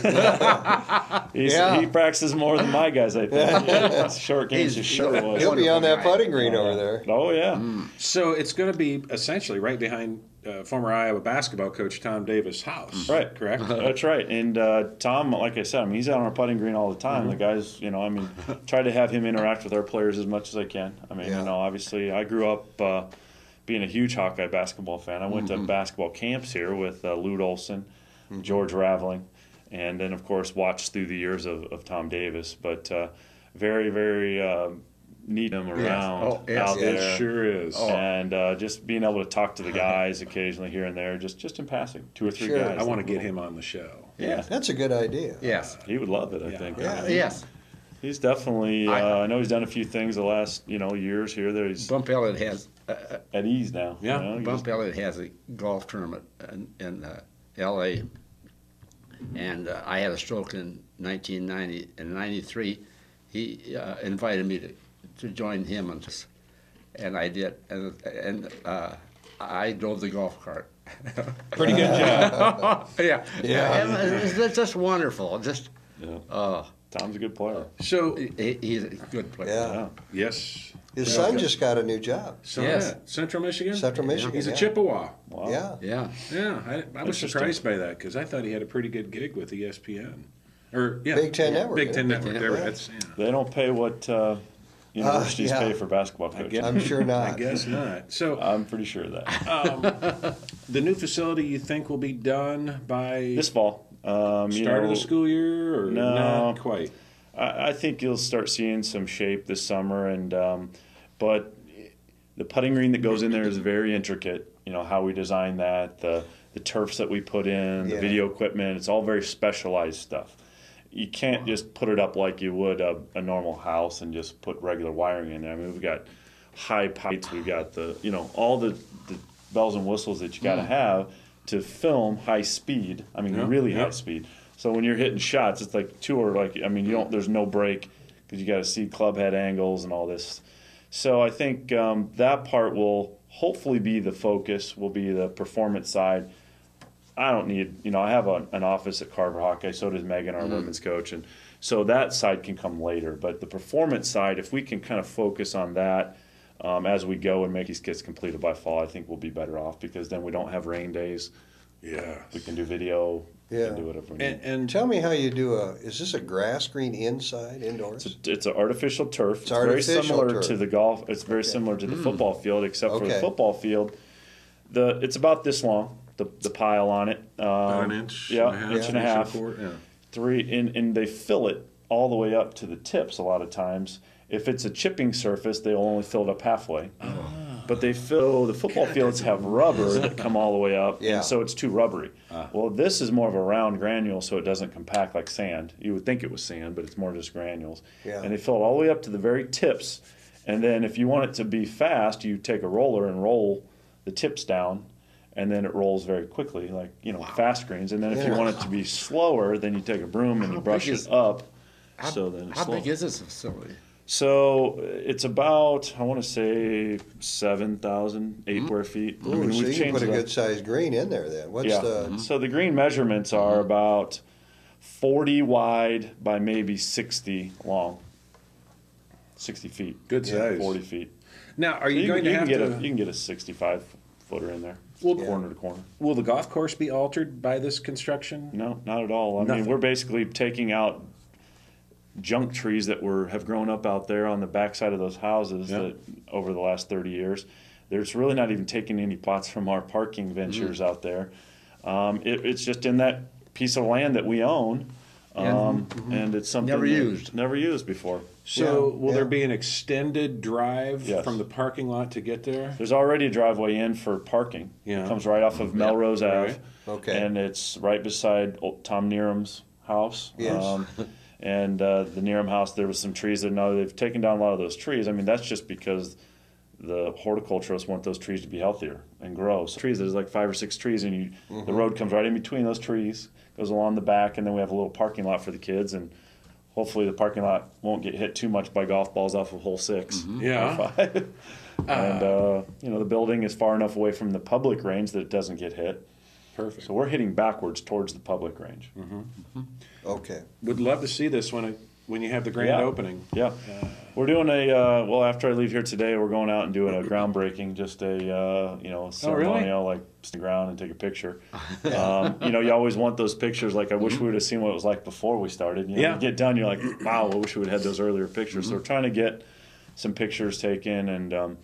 he practices more than my guys. I think. Short games, he sure was. He'll be on that putting green over there. Oh yeah. So it's going to be essentially right behind former Iowa basketball coach Tom Davis' house. Right. Correct? That's right. And Tom Tom, like I said, I mean, he's out on our putting green all the time. The guys, you know, I mean, try to have him interact with our players as much as I can. I mean, Yeah. you know, obviously, I grew up being a huge Hawkeye basketball fan. I went to basketball camps here with Lute Olson, George Raveling, and then, of course, watched through the years of Tom Davis. But very, very neat him around Oh, yes. out It there. Sure is. And just being able to talk to the guys occasionally here and there, just in passing, 2 or 3 Sure. guys. I want to get him on the show. Yeah, That's a good idea. Yes. he would love it. I Yeah. think. Yeah. Yes. He's definitely. I know he's done a few things the last years here. That he's Bump Elliott has at ease now. Yeah. you know, he's Bump Elliott has a golf tournament in L.A. And I had a stroke in 1990 and 93. He invited me to join him, and I did. And I drove the golf cart. Pretty good job. Yeah. Yeah. And it's just wonderful. Just Yeah. Tom's a good player. So, he's a good player. Yeah. Yeah. yes. His son just got a new job. So Yes. Central Michigan? Central Michigan. He's a yeah. Chippewa. Wow. Yeah. Yeah. Yeah, I was Interesting. surprised by that because I thought he had a pretty good gig with ESPN. Or, yeah. Big Ten Network. Big Ten yeah. Network. Ten There, Network. that's, yeah. They don't pay what universities yeah. pay for basketball I coaches. guess- I'm sure I not. guess not. So, I'm pretty sure of that. the new facility you think will be done by This fall. start of the school year or No. not quite? I think you'll start seeing some shape this summer, and but the putting green that goes in there is very intricate. You know how we design that, the turfs that we put in, the Yeah. video equipment. It's all very specialized stuff. You can't just put it up like you would a normal house and just put regular wiring in there. I mean, we've got high pipes, we've got all the bells and whistles that you got to have to film high speed. I mean, Yeah, really yeah. high speed. So when you're hitting shots, it's like there's no break because you got to see club head angles and all this. So I think that part will hopefully be the focus, will be the performance side. I don't need, I have an office at Carver Hawkeye, so does Megan, our women's coach, and so that side can come later. But the performance side, if we can kind of focus on that as we go and make these kits completed by fall, I think we'll be better off because then we don't have rain days. Yeah. We can do video, we Yeah. can do whatever we need. And Tell me how you do is this a grass green inside, indoors? It's an artificial turf. It's artificial very similar turf. to the golf. It's very similar to the football field, except for the Okay. football field. It's about this long. The pile on it. about an inch, Yeah, and a half, inch and a half. quarter, yeah. 3, and they fill it all the way up to the tips a lot of times. If it's a chipping surface, they'll only fill it up halfway. But the football fields have rubber that come all the way up, Yeah. and so it's too rubbery. Well, this is more of a round granule, so it doesn't compact like sand. You would think it was sand, but it's more just granules. Yeah. And they fill it all the way up to the very tips, and then if you want it to be fast, you take a roller and roll the tips down, and then it rolls very quickly, like fast greens. And then if you want it to be slower, then you take a broom and you brush big it is- up. So then it's How slow. big is this facility? So it's about, I want to say 7,000, 8 square feet. Ooh, so you can put a that. good sized green in there then. What's Yeah. the So the green measurements are about 40 wide by maybe 60 long. 60 feet. Good size. 40 feet. Now, are So you going to have get to? you can get a 65 footer in there, Well, corner to corner. Will the golf course be altered by this construction? No, not at all. I Nothing. mean, we're basically taking out junk trees that have grown up out there on the backside of those houses Yeah. that over the last 30 years. There's really not even taking any plots from our parking ventures out there. It's just in that piece of land that we own, and it's something Never that- used. never used before. So, Yeah, will there yeah. be an extended drive Yes. from the parking lot to get there? There's already a driveway in for parking. Yeah. It comes right off of Melrose Ave. Right. Okay. And it's right beside Tom Neerham's house. Yes. And the Neerham house, there was some trees that now they've taken down a lot of those trees. I mean, that's just because the horticulturists want those trees to be healthier and grow. So there's like 5 or 6 trees, and the road comes right in between those trees, goes along the back, and then we have a little parking lot for the kids. And hopefully the parking lot won't get hit too much by golf balls off of hole 6. Yeah. Or 5. And the building is far enough away from the public range that it doesn't get hit. Perfect. So we're hitting backwards towards the public range. okay? Would love to see this when when you have the grand Yeah. opening. Yeah. We're doing well, after I leave here today, we're going out and doing a groundbreaking, just a, ceremonial, like, stand the ground and take a picture. You always want those pictures. Like, I wish we would have seen what it was like before we started. Yeah. You get done, you're like, wow, I wish we would have had those earlier pictures. So we're trying to get some pictures taken and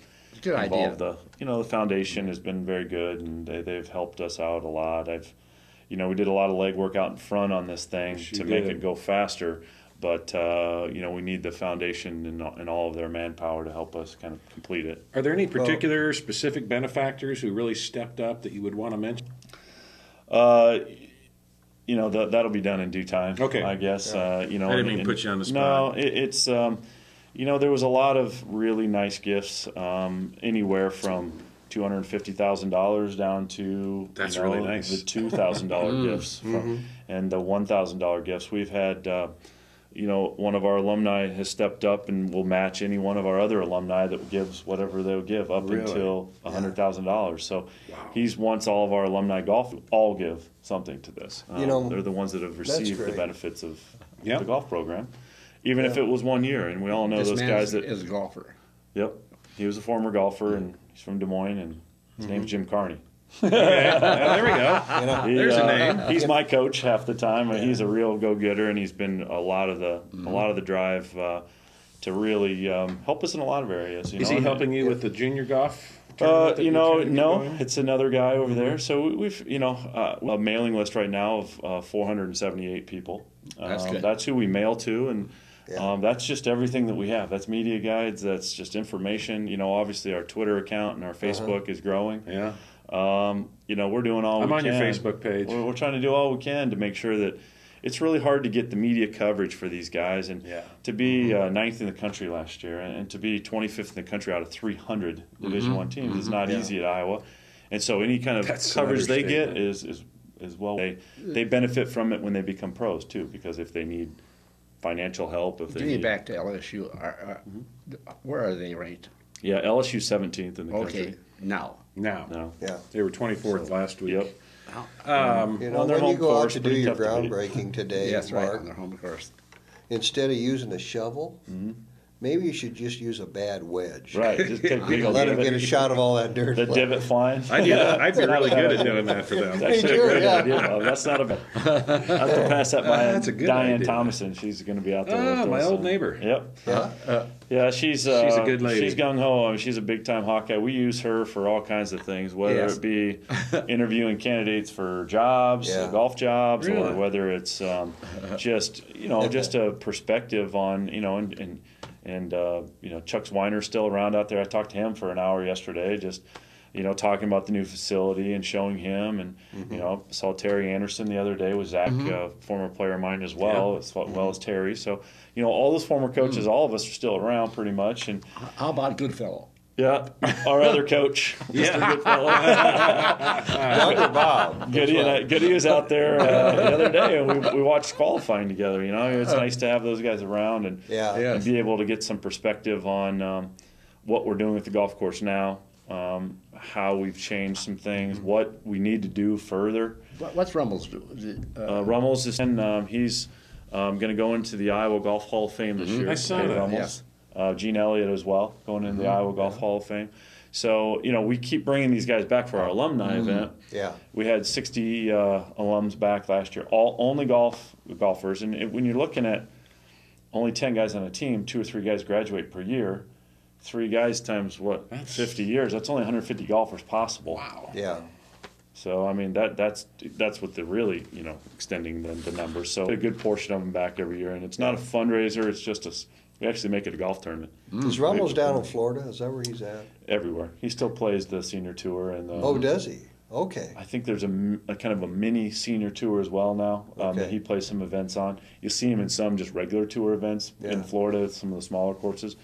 Good idea. the foundation has been very good, and they've helped us out a lot. We did a lot of legwork out in front on this thing Yes, you to make did. it go faster. But we need the foundation and all of their manpower to help us kind of complete it. Are there any particular specific benefactors who really stepped up that you would want to mention? That'll be done in due time. Okay. I guess. I didn't mean to put you on the No, spot. it's there was a lot of really nice gifts, anywhere from $250,000 down to That's really nice. the $2,000 gifts and the $1,000 gifts. We've had one of our alumni has stepped up and will match any one of our other alumni that gives whatever they'll give up Really? until $100,000. So he's wants all of our alumni golf all give something to this. They're the ones that have received the great. benefits of Yep. the golf program, even if it was 1 year. And we all know This those man guys is a golfer. Yep, he was a former golfer and he's from Des Moines, and his name's Jim Carney. Okay. There we go. There's a name. He's my coach half the time. He's a real go-getter, and he's been a lot of the drive to really help us in a lot lot of areas. Is he helping you with the junior golf? tournament that you're trying to get No, going? it's another guy over there. So we've a mailing list right now of 478 people. That's good. That's who we mail to, and Yeah. that's just everything that we have. That's media guides. That's just information. Obviously our Twitter account and our Facebook is growing. Yeah. We're doing all I'm we on can. your Facebook page. We're trying to do all we can to make sure that it's really hard to get the media coverage for these guys, and Yeah. to be ninth in the country last year, and to be 25th in the country out of 300 Division I teams is not easy at Iowa. And so any kind of That's an coverage they get understatement. is well. They benefit from it when they become pros too, because if they need financial help, if they Getting need, back to LSU, where are they ranked? yeah, LSU 17th in the Okay, country. now. Now. No. Yeah. They were 24th last week. Yep. Um, You On know, their when you home go out course, to do pretty your tough to beat. groundbreaking today, Yes, right, Mark, on their home course. instead of using a shovel, maybe you should just use a bad wedge. Right. Just take a big old Let him divot. get a shot of all that dirt. The divot flying. I'd be really good at doing that for them. That's Me a too, great yeah. idea. Though. That's not a bad. I have to pass that by That's a good Diane idea. Thomason. She's going to be out there. with Oh, my us, old and- neighbor. Yep. Yeah. Yeah, she's a good lady. She's gung ho. I mean, she's a big time Hawkeye. We use her for all kinds of things, whether Yes. it be interviewing candidates for jobs, Yeah. golf jobs, Really? or whether it's just just a perspective on and Chuck Weiner's still around out there. I talked to him for an hour yesterday, just talking about the new facility and showing him, and saw Terry Anderson the other day with Zach, former player of mine as well, as well as Terry. So all those former coaches, all of us are still around pretty much, and How about Goodfellow? yeah, our other coach, Mr. Goodfellow. Younger Bob. Goody was out there the other day, and we watched qualifying together. It's nice to have those guys around and, Yeah. and be able to get some perspective on what we're doing with the golf course now, how we've changed some things, what we need to do further. What's Rumbles do? Is it, Rummels is he's going to go into the Iowa Golf Hall of Fame this year. I saw Dave that, Rummels. yes. Gene Elliott as well, going into the Iowa Golf Hall of Fame. So, we keep bringing these guys back for our alumni event. Yeah. We had 60 alums back last year, only golfers. And when you're looking at only 10 guys on a team, 2 or 3 guys graduate per year, 3 guys times 50 years, that's only 150 golfers possible. Wow. Yeah. So, I mean, that's what they're really, extending the numbers. So a good portion of them back every year. And it's not a fundraiser, it's just we actually make it a golf tournament. Is Rummels down in Florida? Is that where he's at? Everywhere. He still plays the senior tour. And Oh, does he? Okay. I think there's a kind of a mini senior tour as well now that Okay. he plays some events on. You see him in some just regular tour events Yeah. in Florida, some of the smaller courses.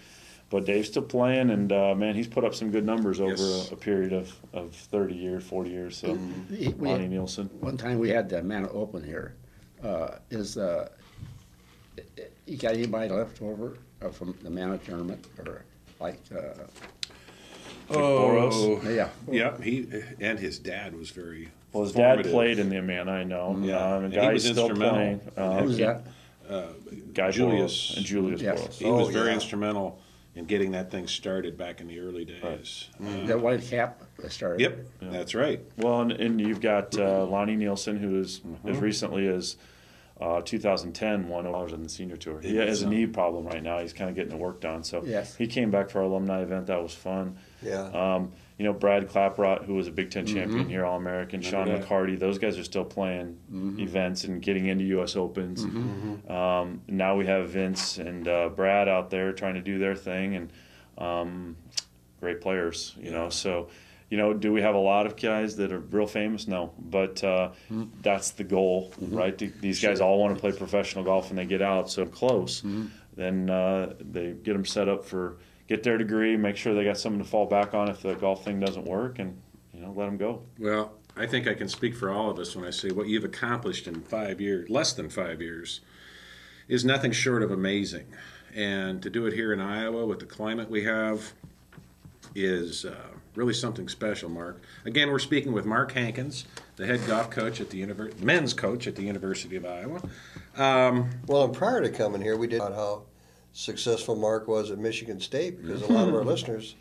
But Dave's still playing, and man, he's put up some good numbers over Yes. a period of 30 years, 40 years. So, Lonnie Nielsen. One time we had the Man Open here. You got anybody left over from the Mana tournament, or like? Oh, Yeah. yep. He and his dad was very. Well, his dad formative. played in the Amana, I know. Yeah. And And he guy was still instrumental. playing. Who's that? Guy Julius. Boros and Julius Yes. Boros. He was very yeah. instrumental in getting that thing started back in the early days. That white cap started. Yep, that's right. Well, and you've got Lonnie Nielsen, who is as recently as 2010 won $1 on the senior tour. He has a knee problem right now. He's kind of getting it worked on. So Yes. he came back for our alumni event. That was fun. Yeah. You know, Brad Claprott, who was a Big Ten champion here, All-American, Sean that. McCarty, those guys are still playing events and getting into U.S. Opens. Now we have Vince and Brad out there trying to do their thing, and great players, you know. So, you know, do we have a lot of guys that are real famous? No. But that's the goal, right? These guys all want to play professional golf and they get out so close. Then they get them set up for get their degree, make sure they got something to fall back on if the golf thing doesn't work, and, you know, let them go. Well, I think I can speak for all of us when I say what you've accomplished in 5 years, less than 5 years, is nothing short of amazing. And to do it here in Iowa with the climate we have is really something special, Mark. Again, we're speaking with Mark Hankins, the head golf coach at the men's coach at the University of Iowa. Well, and prior to coming here, we did about how successful Mark was at Michigan State, because a lot of our listeners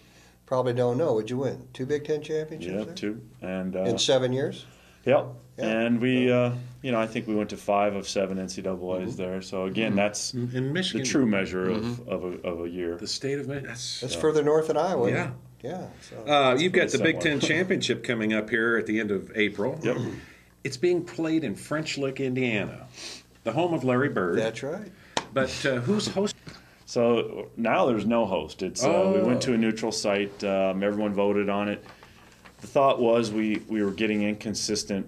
probably don't know. Would you win 2 Big Ten championships Yeah, there? 2. And In 7 years? Yep. Yeah. And we, you know, I think we went to 5 of 7 NCAAs there. So again, that's In Michigan, the true measure of a year. the state of Michigan. That's Further north than Iowa. isn't Yeah. it? Yeah. So. You've got the pretty Big similar. Ten championship coming up here at the end of April. Yep. It's being played in French Lick, Indiana, the home of Larry Bird. That's right. But who's hosting? So now there's no host. It's we went to a neutral site. Everyone voted on it. The thought was we were getting inconsistent.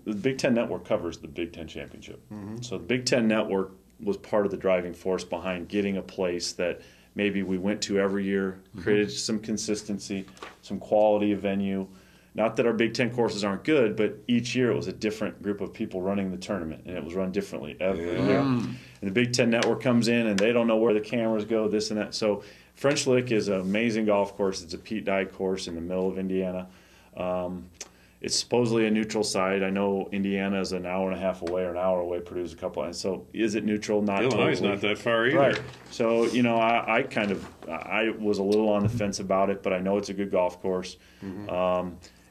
The Big Ten Network covers the Big Ten championship. So the Big Ten Network was part of the driving force behind getting a place that maybe we went to every year, created some consistency, some quality of venue. Not that our Big Ten courses aren't good, but each year it was a different group of people running the tournament, and it was run differently every year. And the Big Ten Network comes in, and they don't know where the cameras go, this and that. So French Lick is an amazing golf course. It's a Pete Dye course in the middle of Indiana. It's supposedly a neutral site. I know Indiana is an hour and a half away or an hour away, Purdue's a couple. And so is it neutral? Not Illinois is totally. not that far either. Right. So, you know, I was a little on the fence about it, but I know it's a good golf course.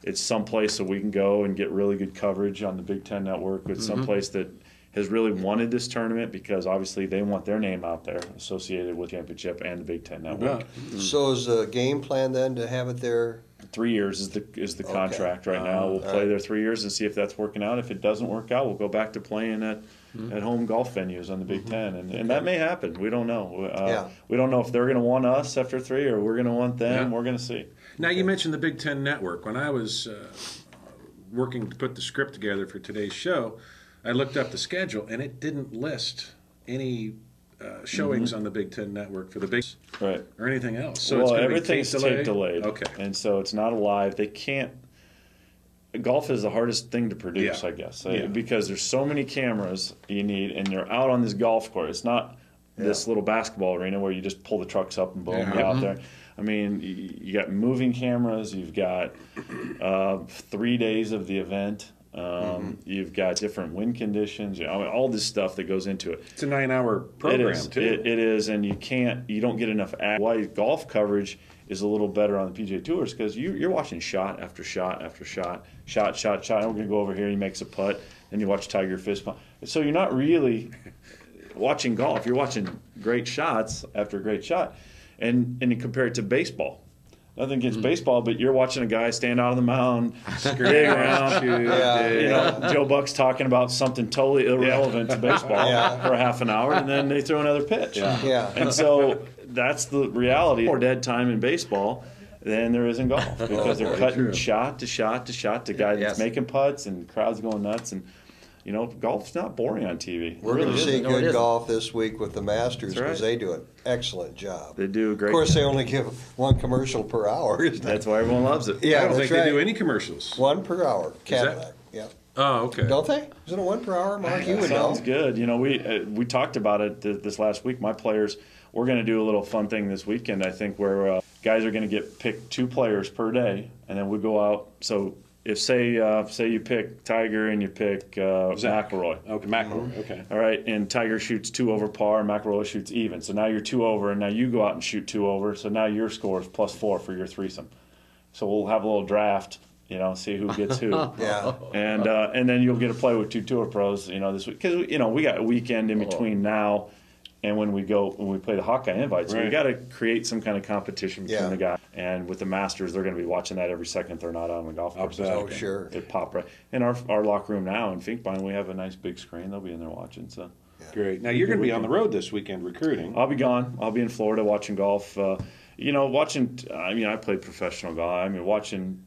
It's someplace that we can go and get really good coverage on the Big Ten Network. It's someplace that has really wanted this tournament because obviously they want their name out there associated with championship and the Big Ten Network. So is the game plan then to have it there? 3 years is the contract right now. We'll play there 3 years and see if that's working out. If it doesn't work out, we'll go back to playing at home golf venues on the Big Ten, and that may happen. We don't know. We don't know if they're going to want us after 3 or we're going to want them. Yeah. We're going to see. Now, you mentioned the Big Ten Network. When I was working to put the script together for today's show, I looked up the schedule, and it didn't list any showings on the Big Ten Network for the Big Right. or anything else. So Well, it's going to be everything's tape delayed. Okay. And so it's not alive. They can't. Golf is the hardest thing to produce, Yeah. I guess, Yeah. because there's so many cameras you need, and they're out on this golf course. It's not this little basketball arena where you just pull the trucks up and boom, you're out there. I mean, you got moving cameras. You've got 3 days of the event. You've got different wind conditions. You know, I mean, all this stuff that goes into it. It's a 9-hour program, It is. too. It is, and you don't get enough. Why golf coverage is a little better on the PGA Tours because you're watching shot after shot after shot, shot. We're going to go over here. He makes a putt, then you watch Tiger fist pump. So you're not really watching golf. You're watching great shots after great shot, and you compare it to baseball. Nothing against baseball, but you're watching a guy stand out on the mound, dig around. Joe Buck's talking about something totally irrelevant to baseball for half an hour, and then they throw another pitch. And so that's the reality. More dead time in baseball than there is in golf because they're cutting shot to shot to shot to guy that's making putts and crowds going nuts. And you know, golf's not boring on TV. We're going to see No, it good isn't. golf this week with the Masters That's right. because they do an excellent job. They do a great Of course, job. they only give one commercial per hour. Isn't it? That's why everyone loves it. Yeah, I don't that's think right. they do any commercials. One per hour. that- Cadillac. Yeah. Oh, okay. Don't they? Isn't it one per hour, Mark? You would know. Sounds good. You know, we talked about it this last week. My players, we're going to do a little fun thing this weekend, I think, where guys are going to get picked 2 players per day, and then we go out. So if say you pick Tiger and you pick McIlroy. Okay, McIlroy. Okay. All right, and Tiger shoots 2 over par, McIlroy shoots even. So now you're 2 over, and now you go out and shoot 2 over. So now your score is +4 for your threesome. So we'll have a little draft, see who gets who. Yeah. And then you'll get to play with 2 tour pros, this week, because we got a weekend in between now and when we play the Hawkeye Invite. So we got to create some kind of competition between the guys. And with the Masters, they're going to be watching that every second they're not on the golf course. Oh, sure. It pop right in our locker room now in Finkbine. We have a nice big screen. They'll be in there watching. So Great. Now you're going to be on the road this weekend recruiting. I'll be gone. I'll be in Florida watching golf. Watching. I played professional golf. watching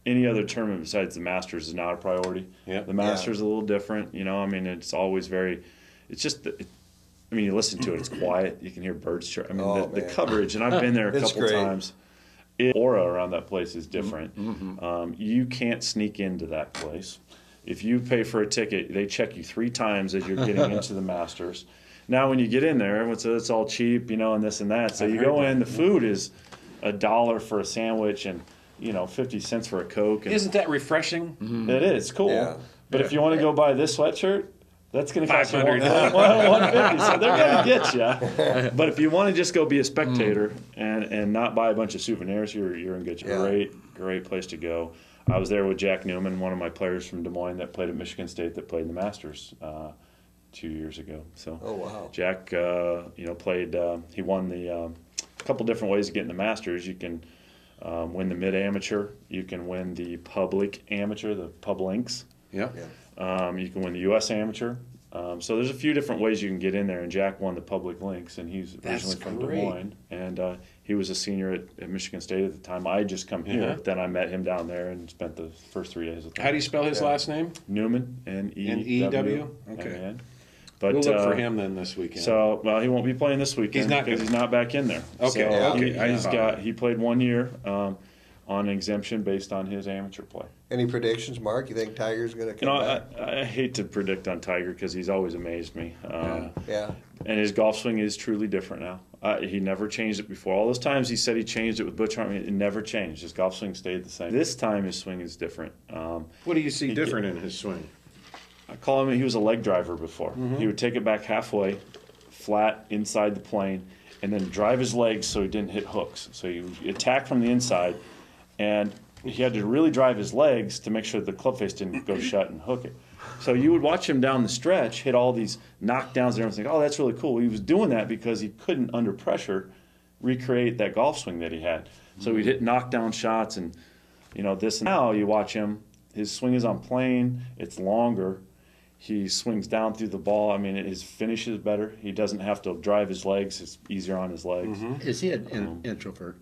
any other tournament besides the Masters is not a priority. Yeah. The Masters is a little different. It's always very. It's just. You listen to it. It's quiet. You can hear birds chirp. The coverage, and I've been there a couple times. The aura around that place is different. You can't sneak into that place. If you pay for a ticket, they check you 3 times as you're getting into the Masters. Now, when you get in there, it's all cheap, and this and that. So you go in, the food is $1 for a sandwich and 50 cents for a Coke. And Isn't that refreshing? It is cool. Yeah. But if you want to go buy this sweatshirt, that's going to cost you $500. $150. So they're going to get you. But if you want to just go be a spectator and not buy a bunch of souvenirs, you're in good shape. Yeah. Great place to go. I was there with Jack Newman, one of my players from Des Moines that played at Michigan State that played in the Masters 2 years ago. So Oh, wow. Jack, played. He won the couple different ways to get in the Masters. You can win the mid amateur. You can win the public amateur, the pub links. Yeah. You can win the U.S. Amateur. So there's a few different ways you can get in there, and Jack won the public links, and he's originally from Des Moines, and he was a senior at Michigan State at the time. I had just come here. Then I met him down there and spent the first 3 days with him. How do you spell his last name? Newman, N-E-W. N-E-W? Okay. N-E-N. But, We'll look for him then this weekend. So, he won't be playing this weekend He's not because gonna- he's not back in there. Okay. So he played 1 year on exemption based on his amateur play. Any predictions, Mark? You think Tiger's going to come back? I hate to predict on Tiger because he's always amazed me. Yeah. And his golf swing is truly different now. He never changed it before. All those times he said he changed it with Butch Harmon, it never changed. His golf swing stayed the same. This time his swing is different. What do you see different in his swing? I call him, he was a leg driver before. He would take it back halfway, flat inside the plane, and then drive his legs so he didn't hit hooks. So he would attack from the inside, and he had to really drive his legs to make sure the club face didn't go shut and hook it. So you would watch him down the stretch hit all these knockdowns and everything. Oh, that's really cool. He was doing that because he couldn't, under pressure, recreate that golf swing that he had. So he'd hit knockdown shots and, this. Now you watch him, his swing is on plane, it's longer. He swings down through the ball. His finish is better. He doesn't have to drive his legs. It's easier on his legs. Is he an introvert?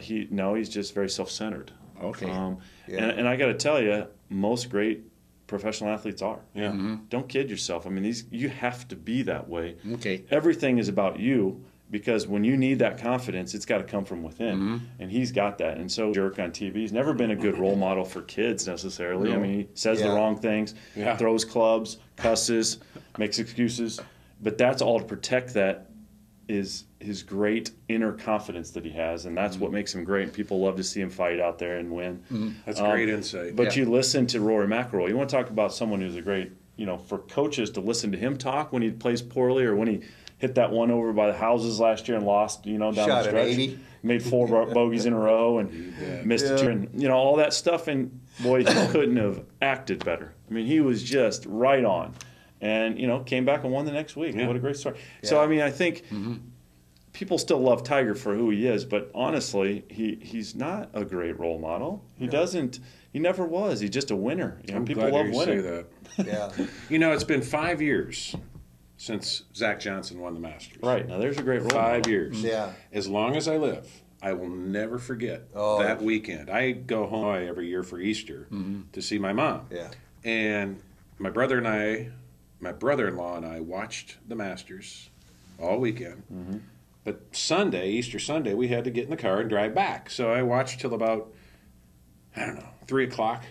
He's just very self-centered. Okay. And I got to tell you, most great professional athletes are. Yeah. Don't kid yourself. You have to be that way. Okay. Everything is about you because when you need that confidence, it's got to come from within. And he's got that. And so, jerk on TV. He's never been a good role model for kids necessarily. He says the wrong things, throws clubs, cusses, makes excuses. But that's all to protect that is his great inner confidence that he has, and that's what makes him great. People love to see him fight out there and win. That's great insight. But you listen to Rory McIlroy. You want to talk about someone who's a great, for coaches to listen to him talk when he plays poorly or when he hit that one over by the houses last year and lost, down Shot the an stretch. 80. Made 4 bogeys in a row and missed a two, and all that stuff. And boy, he couldn't have acted better. He was just right on. And, came back and won the next week. Yeah. What a great story. Yeah. So, I think people still love Tiger for who he is, but honestly, he's not a great role model. He never was. He's just a winner. I'm people glad love you winning. say that. Yeah. It's been 5 years since Zach Johnson won the Masters. Right. Now, there's a great role 5 model. years. Yeah. As long as I live, I will never forget Oh. that weekend. I go home every year for Easter to see my mom. Yeah. And my brother-in-law and I watched the Masters all weekend. But Easter Sunday, we had to get in the car and drive back. So I watched till about, 3 o'clock.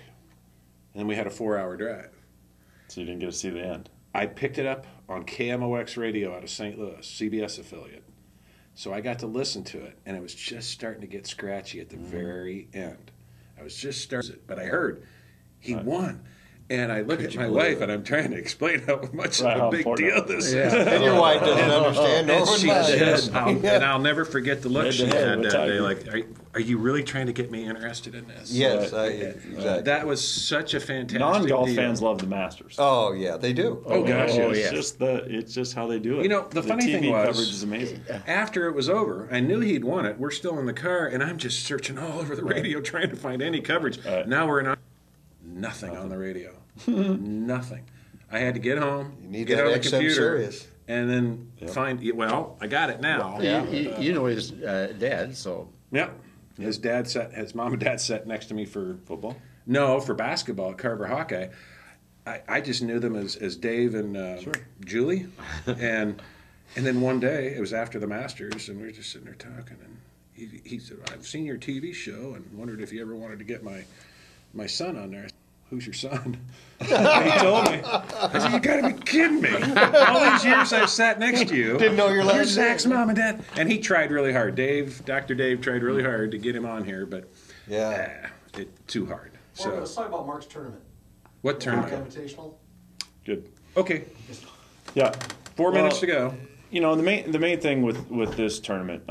And then we had a 4-hour drive. So you didn't get to see the end. I picked it up on KMOX radio out of St. Louis, CBS affiliate. So I got to listen to it, and it was just starting to get scratchy at the very end. I was just starting, but I heard he won. And I look at my wife, and I'm trying to explain how much Right, of how a big important deal it this is. is. And your wife doesn't understand. And nor she would mine. said, and I'll never forget the look Head she to head had with that day. Tiger. Like, are you really trying to get me interested in this? Yes, Right. exactly. That was such a fantastic Non-golf deal. fans love the Masters. Oh yeah, they do. Oh, gosh, it's yes. it's just how they do it. You know, the funny TV thing was- coverage is amazing. After it was over, I knew he'd won it. We're still in the car, and I'm just searching all over the radio trying to find any coverage. Right. Now we're in nothing on the radio. Nothing. I had to get home, You need get that on the XM computer, Sirius. and then find. Well, I got it now. You know his dad, so Yep. His mom and dad sat next to me for Football. No, for basketball at Carver Hawkeye. I just knew them as Dave and Julie, and then one day it was after the Masters, and we were just sitting there talking, and he said, "I've seen your TV show and wondered if you ever wanted to get my son on there." I said, "Who's your son?" And he told me. I said, "You got to be kidding me! All these years I've sat next to you, Didn't know your last You're name. Zach's mom and dad." And he tried really hard. Dr. Dave tried really hard to get him on here, but Yeah. too hard. So let's So talk about Mark's tournament. what Mark tournament? Invitational. Good. Okay, Yeah. 4 Well, minutes to go. You know, the main thing with this tournament,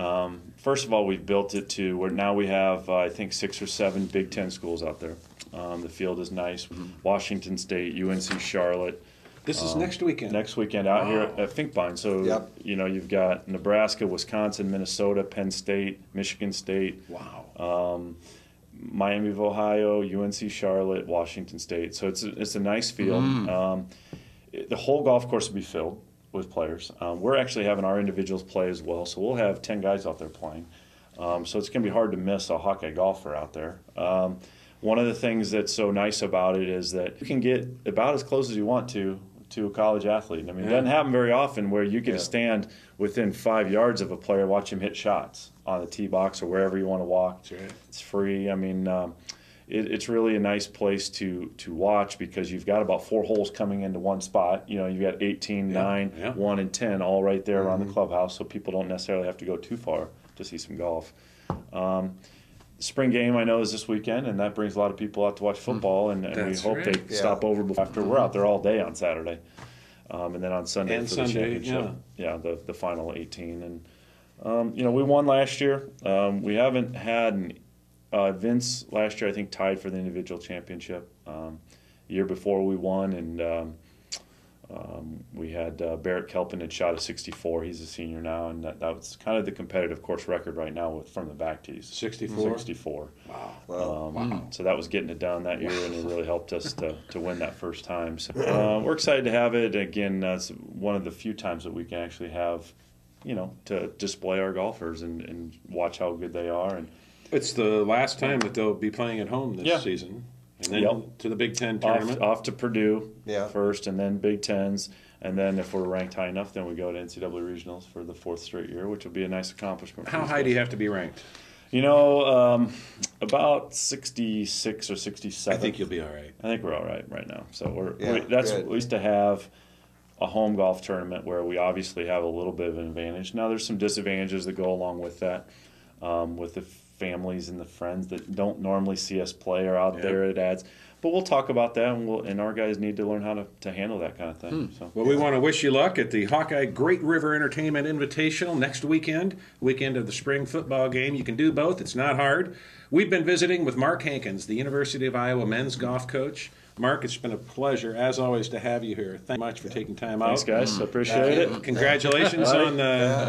first of all, we've built it to where now we have I think 6 or 7 Big Ten schools out there. The field is nice. Washington State, UNC Charlotte. This is next weekend. Next weekend out here at Finkbine. So Yep. you know you've got Nebraska, Wisconsin, Minnesota, Penn State, Michigan State. Wow. Miami of Ohio, UNC Charlotte, Washington State. So it's a nice field. The whole golf course will be filled with players. We're actually having our individuals play as well, so we'll have 10 guys out there playing. So it's going to be hard to miss a Hawkeye golfer out there. One of the things that's so nice about it is that you can get about as close as you want to a college athlete. I mean, it doesn't happen very often where you get to stand within 5 yards of a player, watch him hit shots on the tee box or wherever you want to walk. That's right. It's free. I mean, it's really a nice place to watch because you've got about 4 holes coming into one spot. You know, you've got 18, 9, yeah. 1, and 10 all right there around the clubhouse, so people don't necessarily have to go too far to see some golf. Spring game, I know, is this weekend, and that brings a lot of people out to watch football, and we That's hope right. they stop over after we're out there all day on Saturday. And then on Sunday And for Sunday, the championship. Yeah, the final 18. And, you know, we won last year. We haven't had Vince last year, I think, tied for the individual championship. The year before we won, and we had Barrett Kelpin had shot a 64. He's a senior now, and that was kind of the competitive course record right now from the back tees. 64? 64. Wow. So that was getting it done that year, and it really helped us to win that first time. So we're excited to have it. Again, it's one of the few times that we can actually have, you know, to display our golfers and watch how good they are. And It's the last time that they'll be playing at home this Yeah. season. And then Yep. to the Big Ten tournament. off to Purdue Yeah. first, and then Big Tens, and then if we're ranked high enough, then we go to NCAA regionals for the 4th straight year, which will be a nice accomplishment. for How these high do you guys. have to be ranked? You know, about 66 or 67. I think you'll be all right. I think we're all right now. So Yeah, that's good. we used to have a home golf tournament where we obviously have a little bit of an advantage. Now there's some disadvantages that go along with that, with the families and the friends that don't normally see us play are out Yeah. there. It adds, but we'll talk about that, and our guys need to learn how to handle that kind of thing. So Well, we want to wish you luck at the Hawkeye Great River Entertainment Invitational next weekend of the spring football game. You can do both. It's not hard. We've been visiting with Mark Hankins, the University of Iowa men's golf coach. Mark, it's been a pleasure, as always, to have you here. Thank you much for taking time out. thanks, guys. Appreciate it. Congratulations All right. on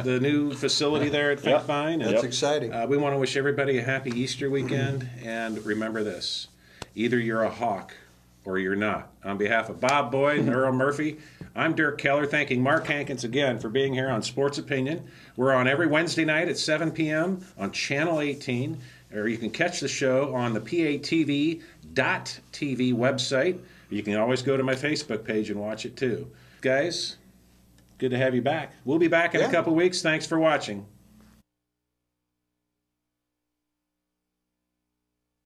the new facility there at Yep. Finkbine. That's Yep. exciting. We want to wish everybody a happy Easter weekend, and remember this: either you're a Hawk or you're not. On behalf of Bob Boyd and Earl Murphy, I'm Dirk Keller, thanking Mark Hankins again for being here on Sports Opinion. We're on every Wednesday night at 7 p.m. on Channel 18, or you can catch the show on the PATV.TV website. You can always go to my Facebook page and watch it too. Guys, good to have you back. We'll be back in a Yeah. couple weeks. Thanks for watching.